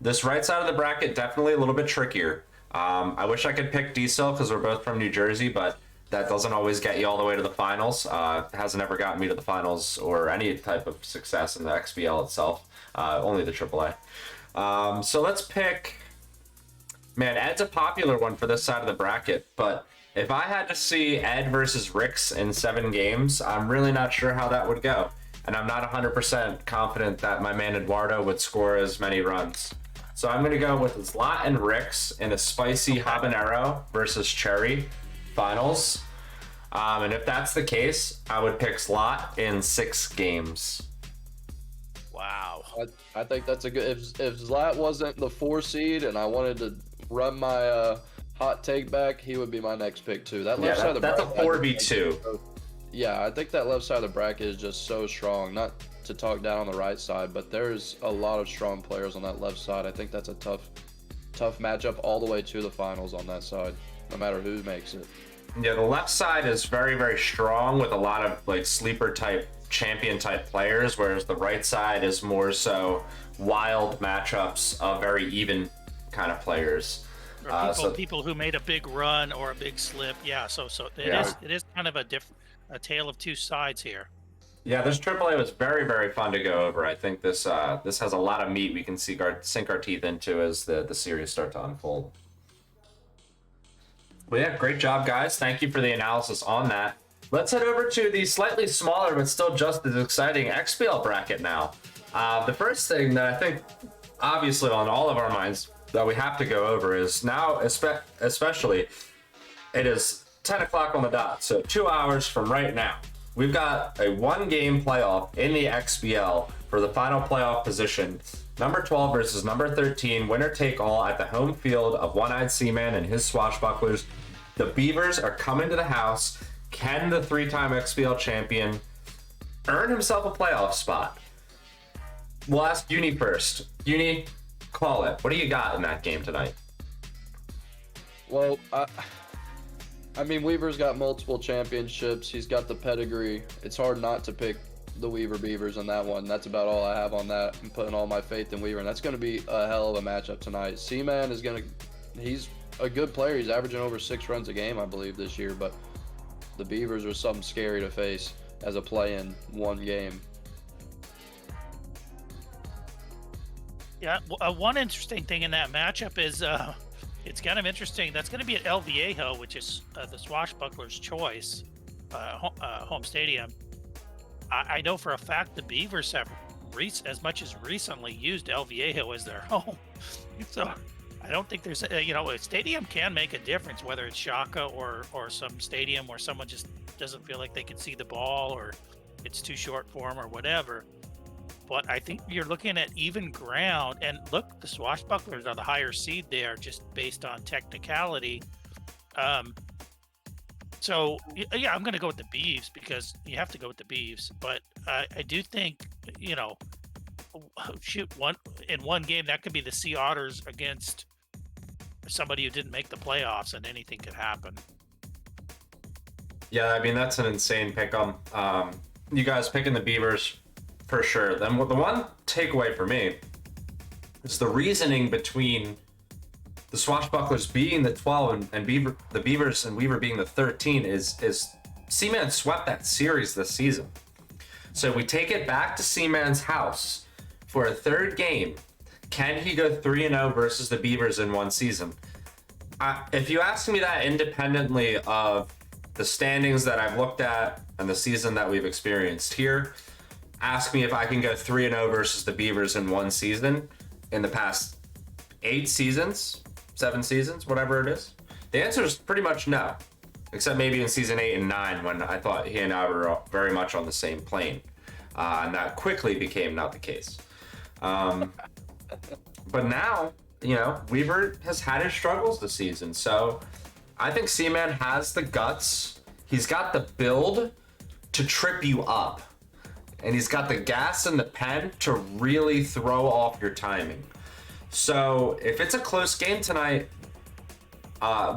This right side of the bracket, definitely a little bit trickier. I wish I could pick Diesel because we're both from New Jersey, but that doesn't always get you all the way to the finals. It hasn't ever gotten me to the finals or any type of success in the XBL itself, only the AAA. So let's pick... Man, Ed's a popular one for this side of the bracket, but if I had to see Ed versus Ricks in 7 games, I'm really not sure how that would go. And I'm not 100% confident that my man Eduardo would score as many runs. So I'm going to go with Zlat and Ricks in a spicy habanero versus cherry finals. And if that's the case, I would pick Zlat in 6 games. Wow. I think that's a good... If Zlat wasn't the 4 seed and I wanted to run my hot take back, he would be my next pick too. That left side of the that's bracket, a 4v2. Yeah, I think that left side of the bracket is just so strong. Not to talk down on the right side, but there's a lot of strong players on that left side. I think that's a tough matchup all the way to the finals on that side, no matter who makes it. Yeah, the left side is very, very strong with a lot of like sleeper type, champion type players, whereas the right side is more so wild matchups of very even kind of players. Or people who made a big run or a big slip. Yeah, so it is kind of a tale of 2 sides here. Yeah, this AAA was very, very fun to go over. I think this has a lot of meat we can sink our teeth into as the series start to unfold. Well, yeah, great job, guys. Thank you for the analysis on that. Let's head over to the slightly smaller but still just as exciting XBL bracket now. The first thing that I think, obviously on all of our minds, that we have to go over is now, especially, it is 10 o'clock on the dot, so 2 hours from right now. We've got a 1-game playoff in the XBL for the final playoff position. Number 12 versus number 13, winner take all at the home field of One-Eyed Seaman and his swashbucklers. The Beavers are coming to the house. Can the 3-time XBL champion earn himself a playoff spot? We'll ask Uni first. Uni, call it. What do you got in that game tonight? Well, I mean, Weaver's got multiple championships. He's got the pedigree. It's hard not to pick the Weaver Beavers in that one. That's about all I have on that. I'm putting all my faith in Weaver, and that's going to be a hell of a matchup tonight. Seaman is going to... He's a good player. He's averaging over 6 runs a game, I believe, this year. But the Beavers are something scary to face as a play in one game. Yeah, one interesting thing in that matchup is it's kind of interesting. That's going to be at El Viejo, which is the Swashbucklers' choice home stadium. I know for a fact the Beavers have as much as recently used El Viejo as their home. So I don't think there's a stadium can make a difference, whether it's Shaka or some stadium where someone just doesn't feel like they can see the ball or it's too short for them or whatever. But I think you're looking at even ground, and look, the Swashbucklers are the higher seed there just based on technicality. So yeah, I'm going to go with the Beavs because you have to go with the Beavs. But I do think, in one game that could be the Sea Otters against somebody who didn't make the playoffs, and anything could happen. Yeah, I mean, that's an insane pick 'em. You guys picking the Beavers for sure. Then the one takeaway for me is the reasoning between the Swashbucklers being the 12 and the Beavers and Weaver being the 13 is Seaman swept that series this season. So we take it back to Seaman's house for a third game. Can he go 3-0 versus the Beavers in one season? If you ask me that independently of the standings that I've looked at and the season that we've experienced here, ask me if I can go 3-0 versus the Beavers in one season in the past 8 seasons, 7 seasons, whatever it is. The answer is pretty much no, except maybe in season 8 and 9 when I thought he and I were very much on the same plane. And that quickly became not the case. But now, Weaver has had his struggles this season. So I think Seaman has the guts. He's got the build to trip you up. And he's got the gas and the pen to really throw off your timing. So if it's a close game tonight,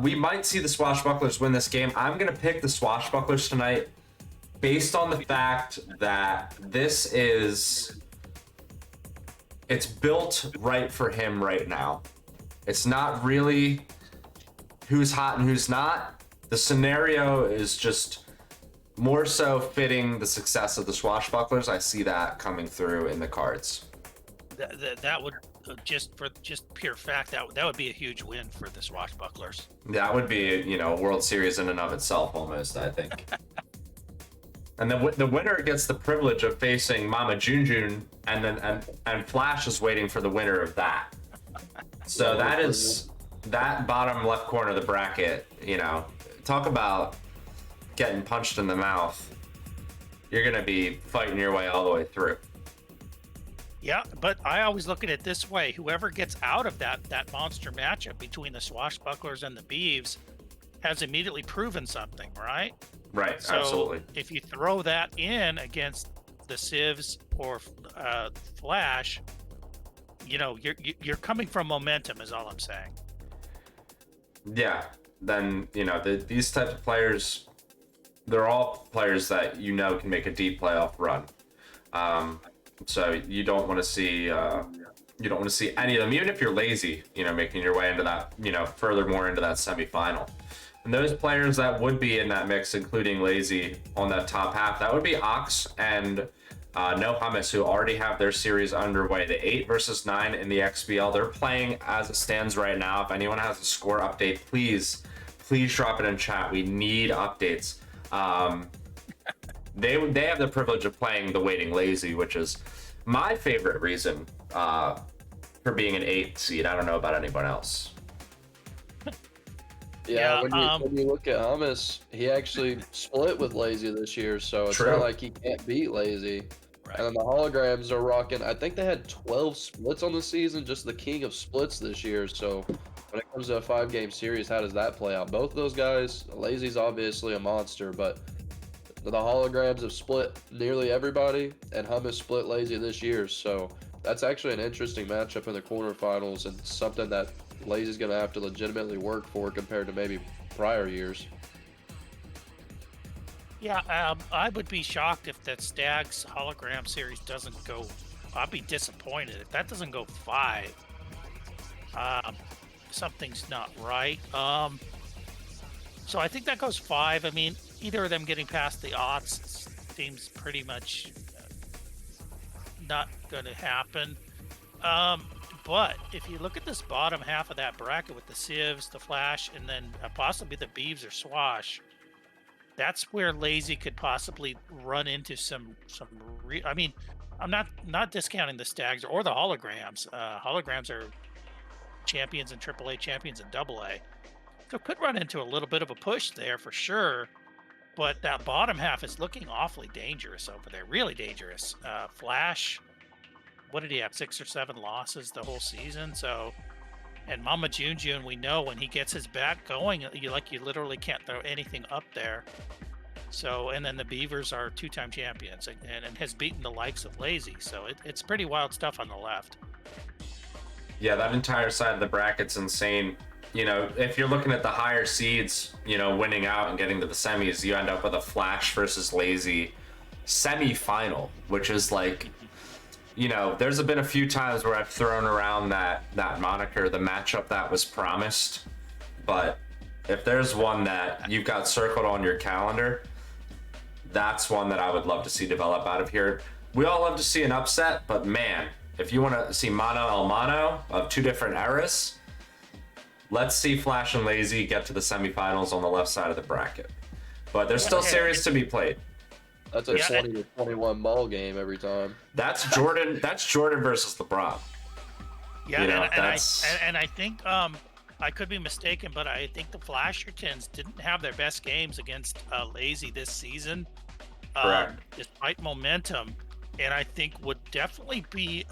we might see the Swashbucklers win this game. I'm going to pick the Swashbucklers tonight based on the fact that it's built right for him right now. It's not really who's hot and who's not. The scenario is just more so fitting the success of the Swashbucklers. I see that coming through in the cards. That would just pure fact that would be a huge win for the Swashbucklers. That would be a World Series in and of itself almost, I think. And the winner gets the privilege of facing Mama Junjun, and Flash is waiting for the winner of that. So that bottom left corner of the bracket. Talk about getting punched in the mouth. You're gonna be fighting your way all the way through. Yeah, but I always look at it this way: whoever gets out of that monster matchup between the Swashbucklers and the Beavs has immediately proven something, right? Right, so absolutely. If you throw that in against the Civs or Flash, you're coming from momentum, is all I'm saying. Yeah, then these types of players, they're all players that can make a deep playoff run. So you don't want to see any of them, even if you're lazy, making your way into that, furthermore into that semifinal. And those players that would be in that mix, including Lazy on that top half, that would be Ox and No Hummus, who already have their series underway. The 8 versus 9 in the XBL. They're playing as it stands right now. If anyone has a score update, please drop it in chat. We need updates. They have the privilege of playing the waiting Lazy, which is my favorite reason for being an 8 seed. I don't know about anyone else. Yeah, when you look at Hummus, he actually split with Lazy this year, so it's not like he can't beat Lazy. Right. And then the holograms are rocking. I think they had 12 splits on the season, just the king of splits this year. So when it comes to a 5-game series, how does that play out? Both of those guys, Lazy's obviously a monster, but the holograms have split nearly everybody, and Hummus split Lazy this year. So that's actually an interesting matchup in the quarterfinals and something that Lazy's going to have to legitimately work for compared to maybe prior years. Yeah, I would be shocked if that Stags hologram series doesn't go. I'd be disappointed if that doesn't go 5. something's not right. So I think that goes 5. I mean, either of them getting past the odds seems pretty much not going to happen. But if you look at this bottom half of that bracket with the Civs, the Flash, and then possibly the Beavs or Swash, that's where Lazy could possibly run into some. I mean, I'm not discounting the Stags or the Holograms. Holograms are champions in AAA, champions in AA, so could run into a little bit of a push there for sure. But that bottom half is looking awfully dangerous over there, really dangerous. Flash, what did he have? 6 or 7 losses the whole season. So, and Mama June, we know when he gets his bat going, you literally can't throw anything up there. So, and then the Beavers are 2-time champions and has beaten the likes of Lazy. So it's pretty wild stuff on the left. Yeah, that entire side of the bracket's insane. You know, if you're looking at the higher seeds, you know, winning out and getting to the semis, you end up with a Flash versus Lazy semi-final, which is like, you know, there's been a few times where I've thrown around that moniker, the matchup that was promised. But if there's one that you've got circled on your calendar, that's one that I would love to see develop out of here. We all love to see an upset, but man, if you want to see mano a mano of 2 different eras, let's see Flash and Lazy get to the semifinals on the left side of the bracket. But there's still series to be played. That's a 20 to 21 ball game every time. That's Jordan. That's Jordan versus LeBron. Yeah, you know, and I think I could be mistaken, but I think the Flashertons didn't have their best games against Lazy this season, despite momentum. And I think would definitely be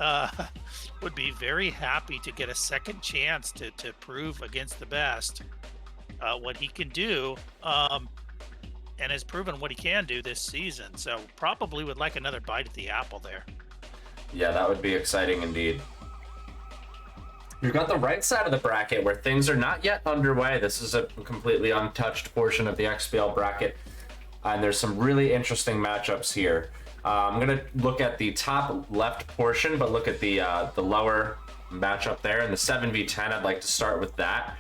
would be very happy to get a second chance to prove against the best what he can do, and has proven what he can do this season. So probably would like another bite at the apple there. Yeah, that would be exciting indeed. You've got the right side of the bracket where things are not yet underway. This is a completely untouched portion of the XBL bracket, and there's some really interesting matchups here. I'm going to look at the top left portion, but look at the lower matchup there. In the 7v10, I'd like to start with that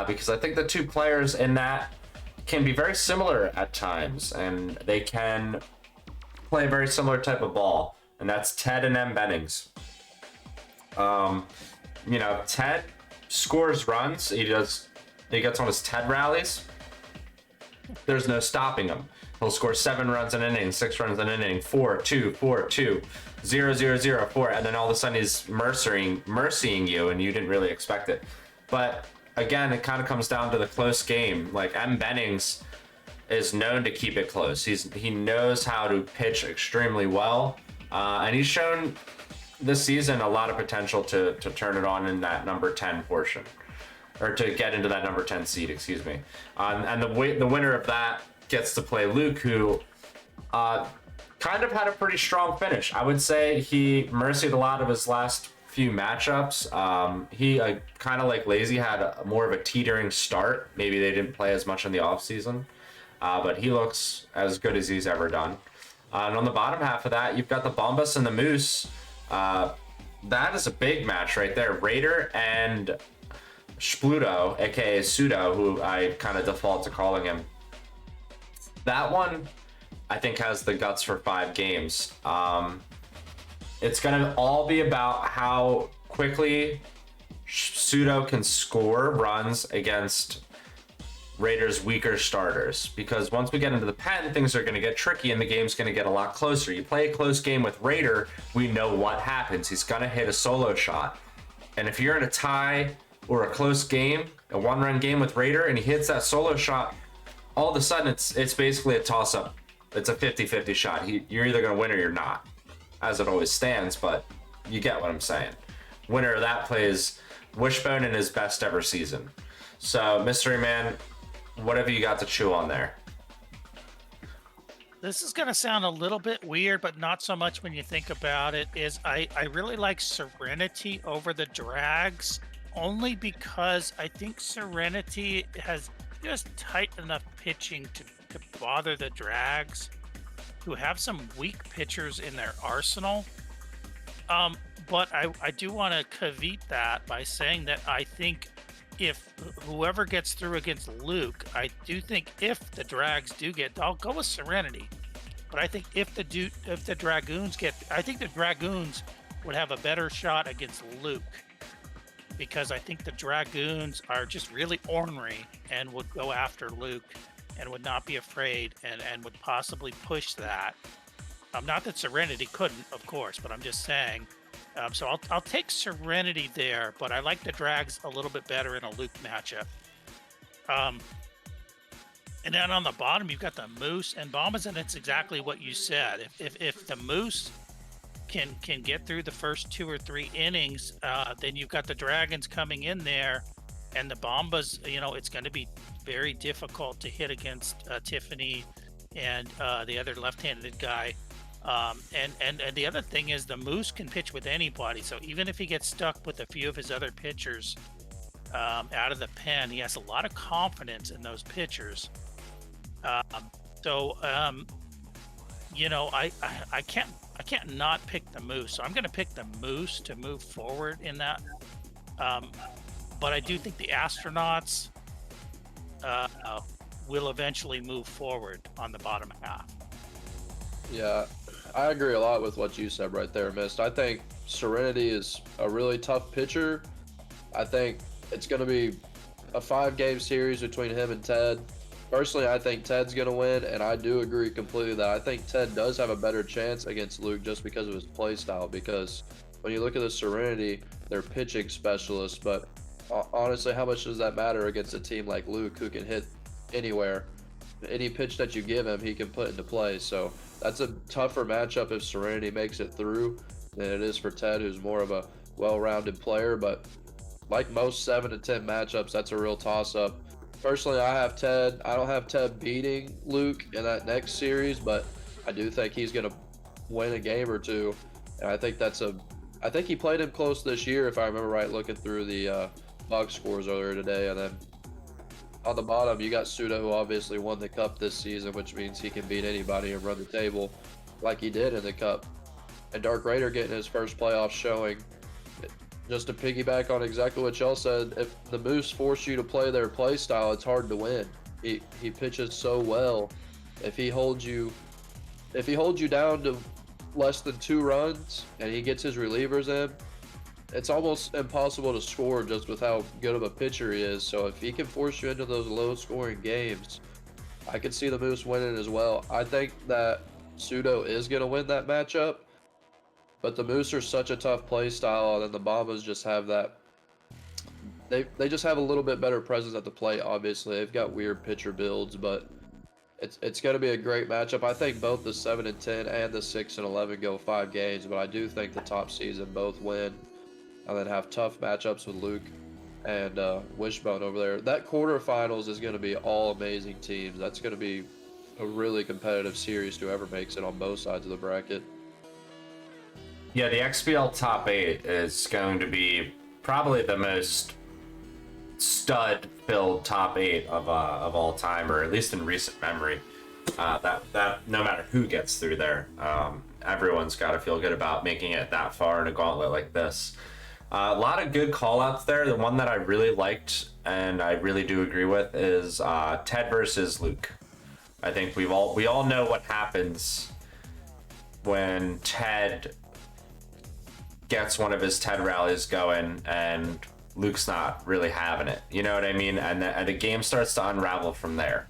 because I think the 2 players in that can be very similar at times, and they can play a very similar type of ball, and that's Ted and M. Bennings. You know, Ted scores runs. He gets on his Ted rallies. There's no stopping him. He'll score 7 runs an inning, 6 runs an inning, 4-2, 4-2, 0-0-0, 4, and then all of a sudden he's mercying you, and you didn't really expect it. But again, it kind of comes down to the close game. Like M. Bennings is known to keep it close. He knows how to pitch extremely well, and he's shown this season a lot of potential to turn it on in that number 10 portion, or to get into that number 10 seed, excuse me. And the winner of that gets to play Luke, who kind of had a pretty strong finish. I would say he mercied a lot of his last few matchups. He kind of like Lazy had more of a teetering start. Maybe they didn't play as much in the offseason, but he looks as good as he's ever done. And on the bottom half of that, you've got the Bombas and the Moose. That is a big match right there. Raider and Spluto, aka Pseudo, who I kind of default to calling him. That one, I think, has the guts for 5 games. It's going to all be about how quickly Pseudo can score runs against Raiders' weaker starters. Because once we get into the pen, things are going to get tricky and the game's going to get a lot closer. You play a close game with Raider, we know what happens. He's going to hit a solo shot. And if you're in a tie or a close game, a 1-run game with Raider, and he hits that solo shot, all of a sudden it's basically a toss-up. It's a 50-50 shot. You're either going to win or you're not, as it always stands, but you get what I'm saying. Winner of that plays Wishbone in his best ever season. So, Mystery Man, whatever you got to chew on there. This is going to sound a little bit weird, but not so much when you think about it, is I really like Serenity over the Drags, only because I think Serenity has just tight enough pitching to bother the Drags, who have some weak pitchers in their arsenal. But I do want to caveat that by saying that I think if whoever gets through against Luke, I do think if the Drags do get, I'll go with Serenity. But I think if the Dragoons get, I think the Dragoons would have a better shot against Luke, because I think the Dragoons are just really ornery and would go after Luke and would not be afraid and would possibly push that. Not that Serenity couldn't, of course, but I'm just saying. So I'll take Serenity there, but I like the Drags a little bit better in a Luke matchup. And then on the bottom, you've got the Moose and Bombas, and it's exactly what you said. If the Moose can get through the first 2 or 3 innings, then you've got the Dragons coming in there, and the Bombas, it's going to be very difficult to hit against Tiffany and the other left-handed guy. And the other thing is the Moose can pitch with anybody. So even if he gets stuck with a few of his other pitchers out of the pen, he has a lot of confidence in those pitchers. I can't not pick the Moose. So I'm going to pick the Moose to move forward in that. But I do think the Astronauts will eventually move forward on the bottom half. Yeah, I agree a lot with what you said right there, Mist. I think Serenity is a really tough pitcher. I think it's going to be a 5-game series between him and Ted. Personally, I think Ted's going to win, and I do agree completely that I think Ted does have a better chance against Luke just because of his play style. Because when you look at the Serenity, they're pitching specialists, but honestly, how much does that matter against a team like Luke who can hit anywhere? Any pitch that you give him, he can put into play. So that's a tougher matchup if Serenity makes it through than it is for Ted, who's more of a well-rounded player. But like most 7 to 10 matchups, that's a real toss-up. Personally, I have Ted. I don't have Ted beating Luke in that next series, but I do think he's going to win a game or two. And I think I think he played him close this year, if I remember right, looking through the box scores earlier today. And then on the bottom, you got Suda, who obviously won the Cup this season, which means he can beat anybody and run the table like he did in the Cup. And Dark Raider getting his first playoff showing. Just to piggyback on exactly what y'all said, if the Moose force you to play their play style, it's hard to win. He pitches so well. If he holds you down to less than 2 runs and he gets his relievers in, it's almost impossible to score just with how good of a pitcher he is. So if he can force you into those low-scoring games, I could see the Moose winning as well. I think that Pseudo is going to win that matchup, but the Moose are such a tough play style, and then the Bombas just have that. They just have a little bit better presence at the plate, obviously. They've got weird pitcher builds, but it's going to be a great matchup. I think both the 7 and 10 and the 6 and 11 go 5 games, but I do think the top season both win and then have tough matchups with Luke and Wishbone over there. That quarterfinals is going to be all amazing teams. That's going to be a really competitive series to whoever makes it on both sides of the bracket. Yeah, the XBL top 8 is going to be probably the most stud-filled top 8 of all time, or at least in recent memory. That no matter who gets through there, everyone's got to feel good about making it that far in a gauntlet like this. A lot of good call-outs there. The one that I really liked and I really do agree with is Ted versus Luke. I think we all know what happens when Ted gets one of his Ted rallies going and Luke's not really having it. You know what I mean? And the game starts to unravel from there.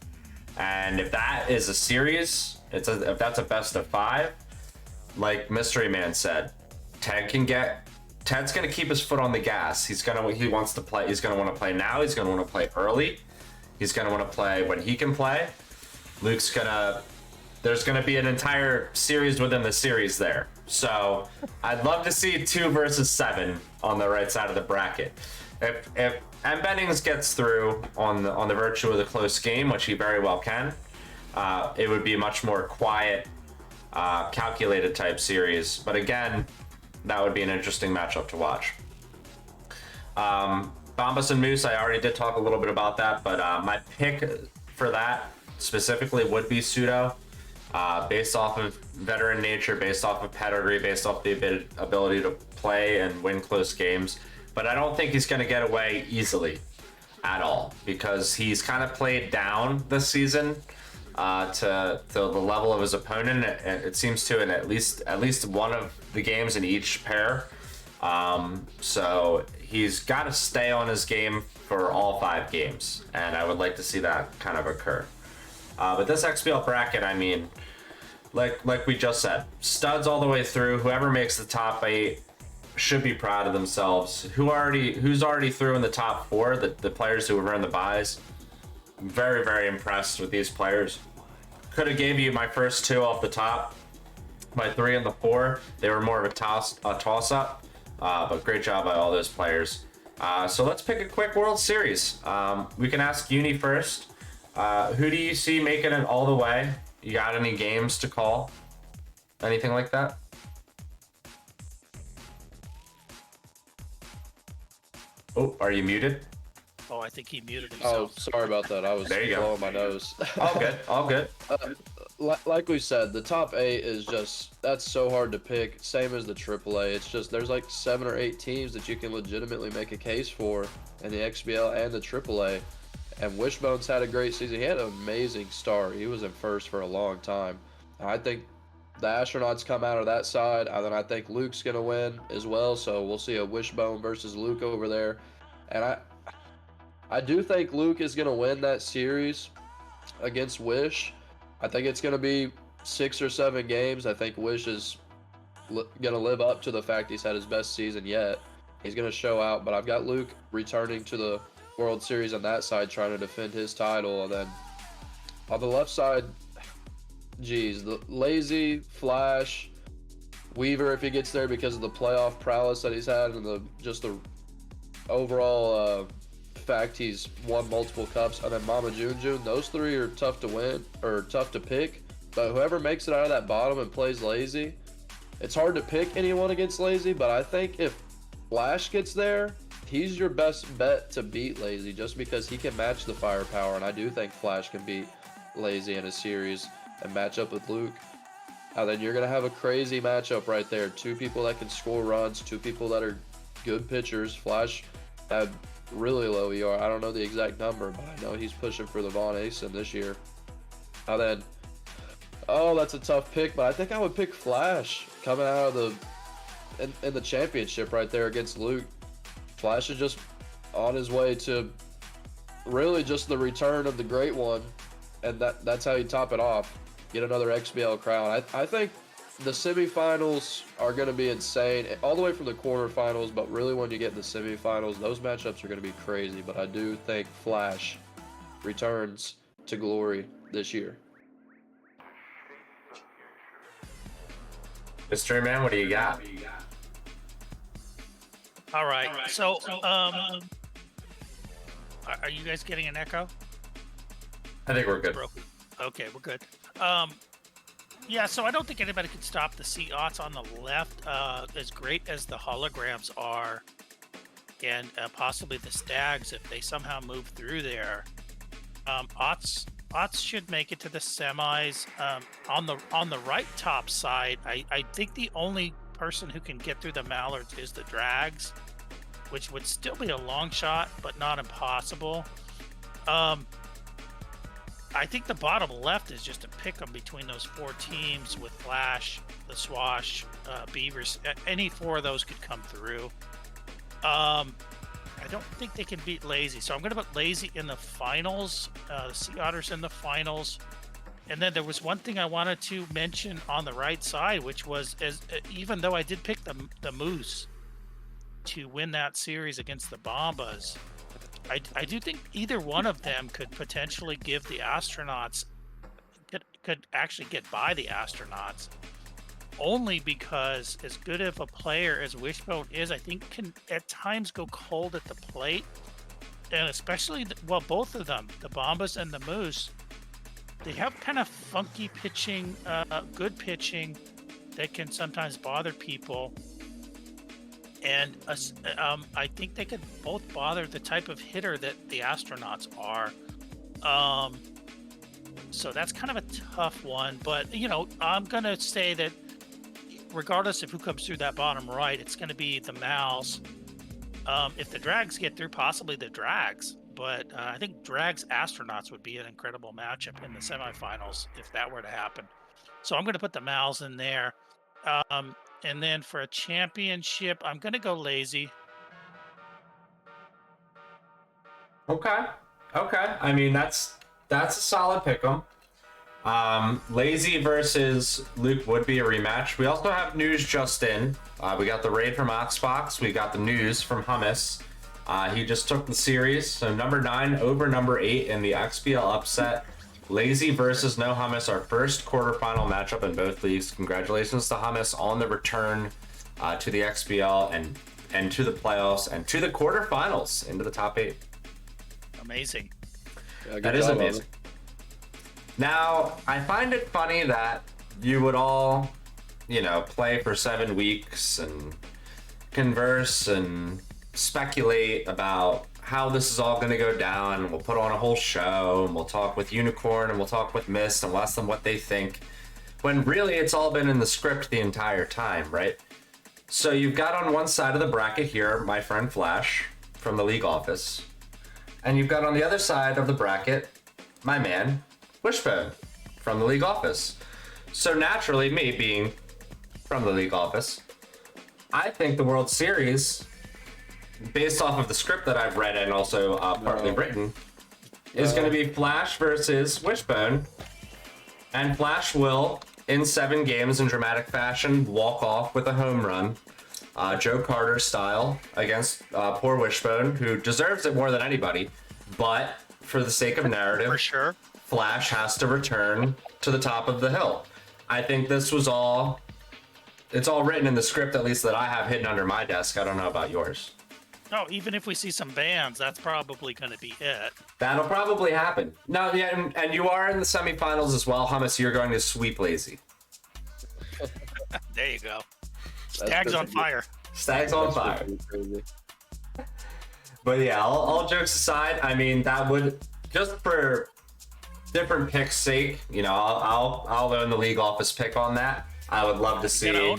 And if that is a series, if that's a best of 5, like Mystery Man said, Ted's gonna keep his foot on the gas. He wants to play. He's gonna want to play now. He's gonna want to play early. He's gonna want to play when he can play. There's gonna be an entire series within the series there. So I'd love to see 2 versus 7 on the right side of the bracket. If M. Bennings gets through on the virtue of the close game, which he very well can, it would be a much more quiet, calculated type series. But again, that would be an interesting matchup to watch. Bombas and Moose, I already did talk a little bit about that, but my pick for that specifically would be Pseudo. Based off of veteran nature, based off of pedigree, based off the ability to play and win close games. But I don't think he's going to get away easily. at all because he's kind of played down this season to the level of his opponent. It seems to in at least one of the games in each pair. So he's got to stay on his game for all 5 games, and I would like to see that kind of occur. But this XBL bracket, I mean, like we just said, studs all the way through. Whoever makes the top 8 should be proud of themselves. Who's already through in the top 4, the players who have earned the buys. Very, very impressed with these players. Could have gave you my first 2 off the top. My 3 and the 4, they were more of a toss-up. But great job by all those players. So let's pick a quick World Series. We can ask Uni first. Who do you see making it all the way? You got any games to call? Anything like that? Oh, are you muted? Oh, I think he muted Oh, himself. sorry about that. I was There you go. blowing my nose. All good, all good. Like we said, the top 8 is just, that's so hard to pick. Same as the AAA. It's just, there's like 7 or 8 teams that you can legitimately make a case for in the XBL and the AAA. And Wishbone's had a great season. He had an amazing start. He was in first for a long time. I think the Astronauts come out of that side, and then I think Luke's going to win as well. So we'll see a Wishbone versus Luke over there. And I do think Luke is going to win that series against Wish. I think it's going to be 6 or 7 games. I think Wish is going to live up to the fact he's had his best season yet. He's going to show out, but I've got Luke returning to the World Series on that side, trying to defend his title. And then on the left side, geez, the Lazy, Flash, Weaver, if he gets there because of the playoff prowess that he's had and the overall fact he's won multiple cups, and then Mama June, those 3 are tough to win or tough to pick. But whoever makes it out of that bottom and plays Lazy, it's hard to pick anyone against Lazy. But I think if Flash gets there, he's your best bet to beat Lazy just because he can match the firepower, and I do think Flash can beat Lazy in a series and match up with Luke. And then you're going to have a crazy matchup right there. 2 people that can score runs, 2 people that are good pitchers. Flash had really low ER. I don't know the exact number, but I know he's pushing for the Von Asen this year. And then, oh, that's a tough pick, but I think I would pick Flash coming out of in the championship right there against Luke. Flash is just on his way to really just the return of the great one, and that's how you top it off. Get another XBL crown. I think the semifinals are going to be insane, all the way from the quarterfinals, but really when you get in the semifinals, those matchups are going to be crazy. But I do think Flash returns to glory this year. Mystery Man, what do you got? All right. So, are you guys getting an echo? I think we're good. Okay, we're good. Yeah, so I don't think anybody could stop the C-Aughts on the left. As great as the holograms are, and possibly the Stags, if they somehow move through there, Aughts should make it to the semis. On the right top side, I think the only person who can get through the Mallards is the Drags, which would still be a long shot, but not impossible. I think the bottom left is just a pick 'em between those 4 teams with Flash, the Swash, Beavers. Any 4 of those could come through. I don't think they can beat Lazy, so I'm going to put Lazy in the finals, the Sea Otters in the finals. And then there was one thing I wanted to mention on the right side, which was even though I did pick the Moose to win that series against the Bombas, I do think either one of them could potentially give the Astronauts, could actually get by the Astronauts, only because as good of a player as Wishbone is, I think can at times go cold at the plate. And especially, both of them, the Bombas and the Moose, they have kind of funky pitching, good pitching that can sometimes bother people. And I think they could both bother the type of hitter that the Astronauts are. So that's kind of a tough one. But, I'm going to say that regardless of who comes through that bottom right, it's going to be the Mals. If the Drags get through, possibly the Drags. but I think Drags Astronauts would be an incredible matchup in the semifinals if that were to happen. So I'm going to put the Mals in there. And then for a championship, I'm going to go Lazy. Okay. I mean, that's a solid pick 'em. Lazy versus Luke would be a rematch. We also have news just in. We got the raid from Oxbox. We got the news from Hummus. He just took the series. So number 9 over number 8 in the XBL upset. Lazy versus No Hummus, our first quarterfinal matchup in both leagues. Congratulations to Hummus on the return to the XBL and to the playoffs and to the quarterfinals into the top 8. Amazing. Yeah, that is amazing. Now, I find it funny that you would all, play for 7 weeks and converse and speculate about how this is all going to go down. And we'll put on a whole show and we'll talk with Unicorn and we'll talk with Mist and we'll ask them what they think. When really it's all been in the script the entire time, right? So you've got on one side of the bracket here, my friend Flash from the league office. And you've got on the other side of the bracket, my man, Wishbone from the league office. So naturally, me being from the league office, I think the World Series, based off of the script that I've read and also partly written, is going to be Flash versus Wishbone. And Flash will, in 7 games in dramatic fashion, walk off with a home run. Joe Carter style against poor Wishbone, who deserves it more than anybody. But for the sake of narrative, For sure. Flash has to return to the top of the hill. I think this was it's all written in the script, at least that I have hidden under my desk. I don't know about yours. No, even if we see some bans, that's probably going to be it. That'll probably happen. No, yeah, and you are in the semifinals as well, Hummus. You're going to sweep Lazy. There you go. Stag's on fire. Stag's on fire. But yeah, all jokes aside, I mean, that would, just for different picks' sake, I'll own the league office pick on that. I would love to see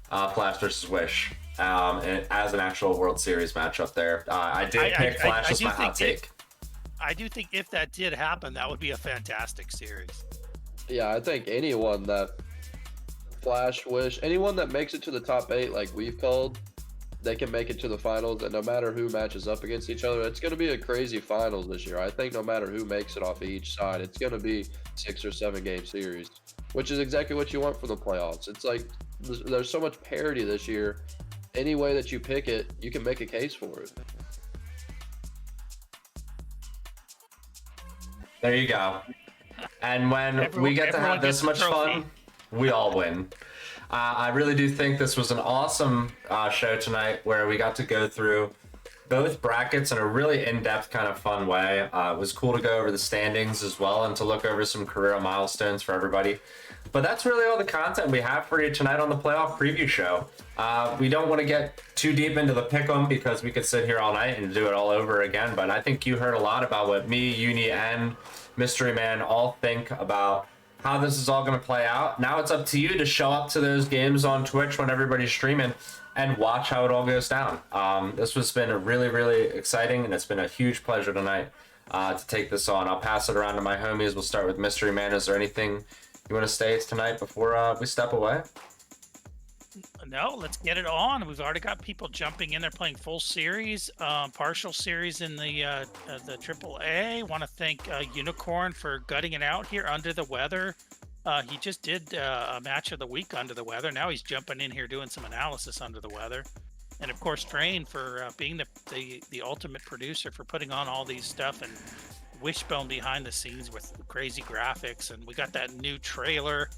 Flash versus Wish as an actual World Series matchup there. I did pick Flash as my hot take. I do think if that did happen, that would be a fantastic series. Yeah, I think anyone that Flash, Wish, anyone that makes it to the top 8, like we've called, they can make it to the finals, and no matter who matches up against each other, it's going to be a crazy finals this year. I think no matter who makes it off of each side, it's going to be 6 or 7 game series, which is exactly what you want for the playoffs. It's like there's so much parity this year. Any way that you pick it, you can make a case for it. There you go. And when we get to have this much fun, we all win. I really do think this was an awesome show tonight where we got to go through both brackets in a really in-depth kind of fun way. It was cool to go over the standings as well and to look over some career milestones for everybody. But that's really all the content we have for you tonight on the playoff preview show. We don't want to get too deep into the pick'em because we could sit here all night and do it all over again. But I think you heard a lot about what me, Uni, and Mystery Man all think about how this is all going to play out. Now it's up to you to show up to those games on Twitch when everybody's streaming and watch how it all goes down. This has been really, really exciting, and it's been a huge pleasure tonight to take this on. I'll pass it around to my homies. We'll start with Mystery Man. Is there anything you want to say tonight before we step away? No, let's get it on. We've already got people jumping in. They're playing full series, partial series in the AAA. Want to thank Unicorn for gutting it out here under the weather. He just did a match of the week under the weather. Now he's jumping in here doing some analysis under the weather. And of course, Train for being the ultimate producer for putting on all these stuff, and Wishbone behind the scenes with crazy graphics. And we got that new trailer.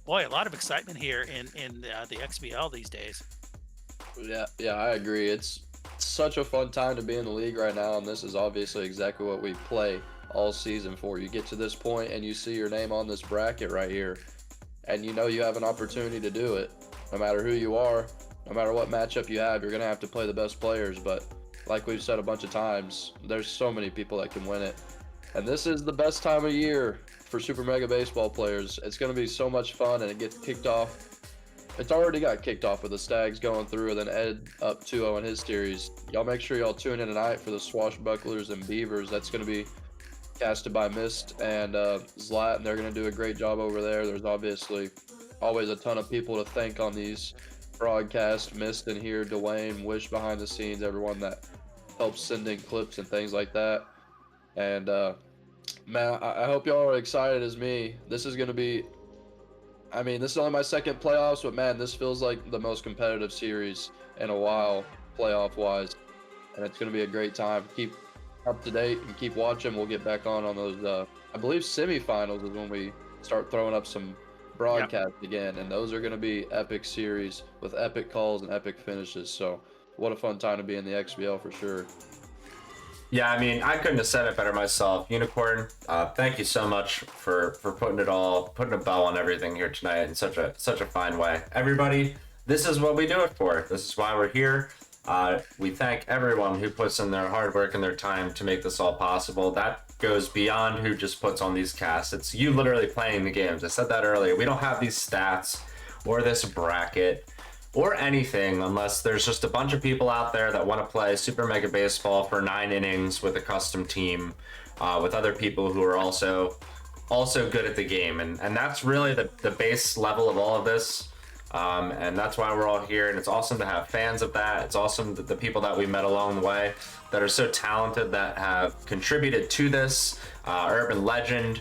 Boy, a lot of excitement here in the XBL these days. Yeah, I agree. It's such a fun time to be in the league right now, and this is obviously exactly what we play all season for. You get to this point and you see your name on this bracket right here, and you know you have an opportunity to do it. No matter who you are, no matter what matchup you have, you're going to have to play the best players. But like we've said a bunch of times, there's so many people that can win it. And this is the best time of year for Super Mega Baseball players. It's going to be so much fun, and it gets kicked off it's already got kicked off with the Stags going through and then Ed up 2-0 in his series. Y'all make sure y'all tune in tonight for the Swashbucklers and Beavers. That's going to be casted by Mist and Zlat, and they're going to do a great job over there. There's obviously always a ton of people to thank on these broadcasts. Mist in here, Dwayne, Wish behind the scenes, everyone that helps send in clips and things like that. And man, I hope y'all are excited as me. This is going to be, I mean, this is only my second playoffs, but man, this feels like the most competitive series in a while, playoff-wise. And it's going to be a great time. Keep up to date and keep watching. We'll get back on those, I believe semifinals is when we start throwing up some broadcasts again. And those are going to be epic series with epic calls and epic finishes. So what a fun time to be in the XBL for sure. Yeah, I mean, I couldn't have said it better myself. Unicorn, thank you so much for putting a bow on everything here tonight in such a fine way. Everybody, this is what we do it for. This is why we're here. We thank everyone who puts in their hard work and their time to make this all possible. That goes beyond who just puts on these casts. It's you literally playing the games. I said that earlier. We don't have these stats or this bracket or anything unless there's just a bunch of people out there that want to play Super Mega Baseball for 9 innings with a custom team, with other people who are also good at the game. And that's really the base level of all of this. And that's why we're all here. And it's awesome to have fans of that. It's awesome that the people that we met along the way that are so talented that have contributed to this. Urban Legend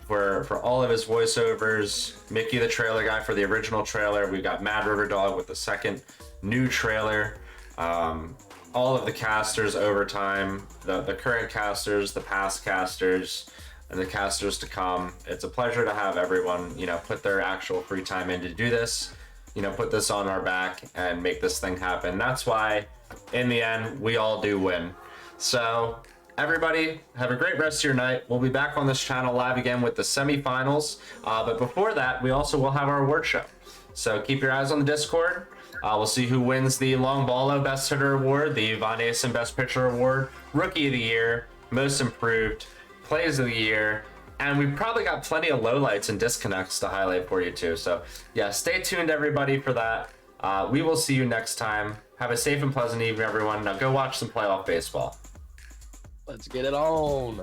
for all of his voiceovers, Mickey the trailer guy for the original trailer. We've got Mad River Dog with the second new trailer. All of the casters over time, the current casters, the past casters, and the casters to come. It's a pleasure to have everyone, put their actual free time in to do this, put this on our back and make this thing happen. That's why, in the end, we all do win. So, everybody, have a great rest of your night. We'll be back on this channel live again with the semifinals. But before that, we also will have our award show. So keep your eyes on the Discord. We'll see who wins the Long Ballo Best Hitter Award, the Von Asen Best Pitcher Award, Rookie of the Year, Most Improved, Plays of the Year, and we've probably got plenty of lowlights and disconnects to highlight for you too. So yeah, stay tuned everybody for that. We will see you next time. Have a safe and pleasant evening, everyone. Now go watch some playoff baseball. Let's get it on.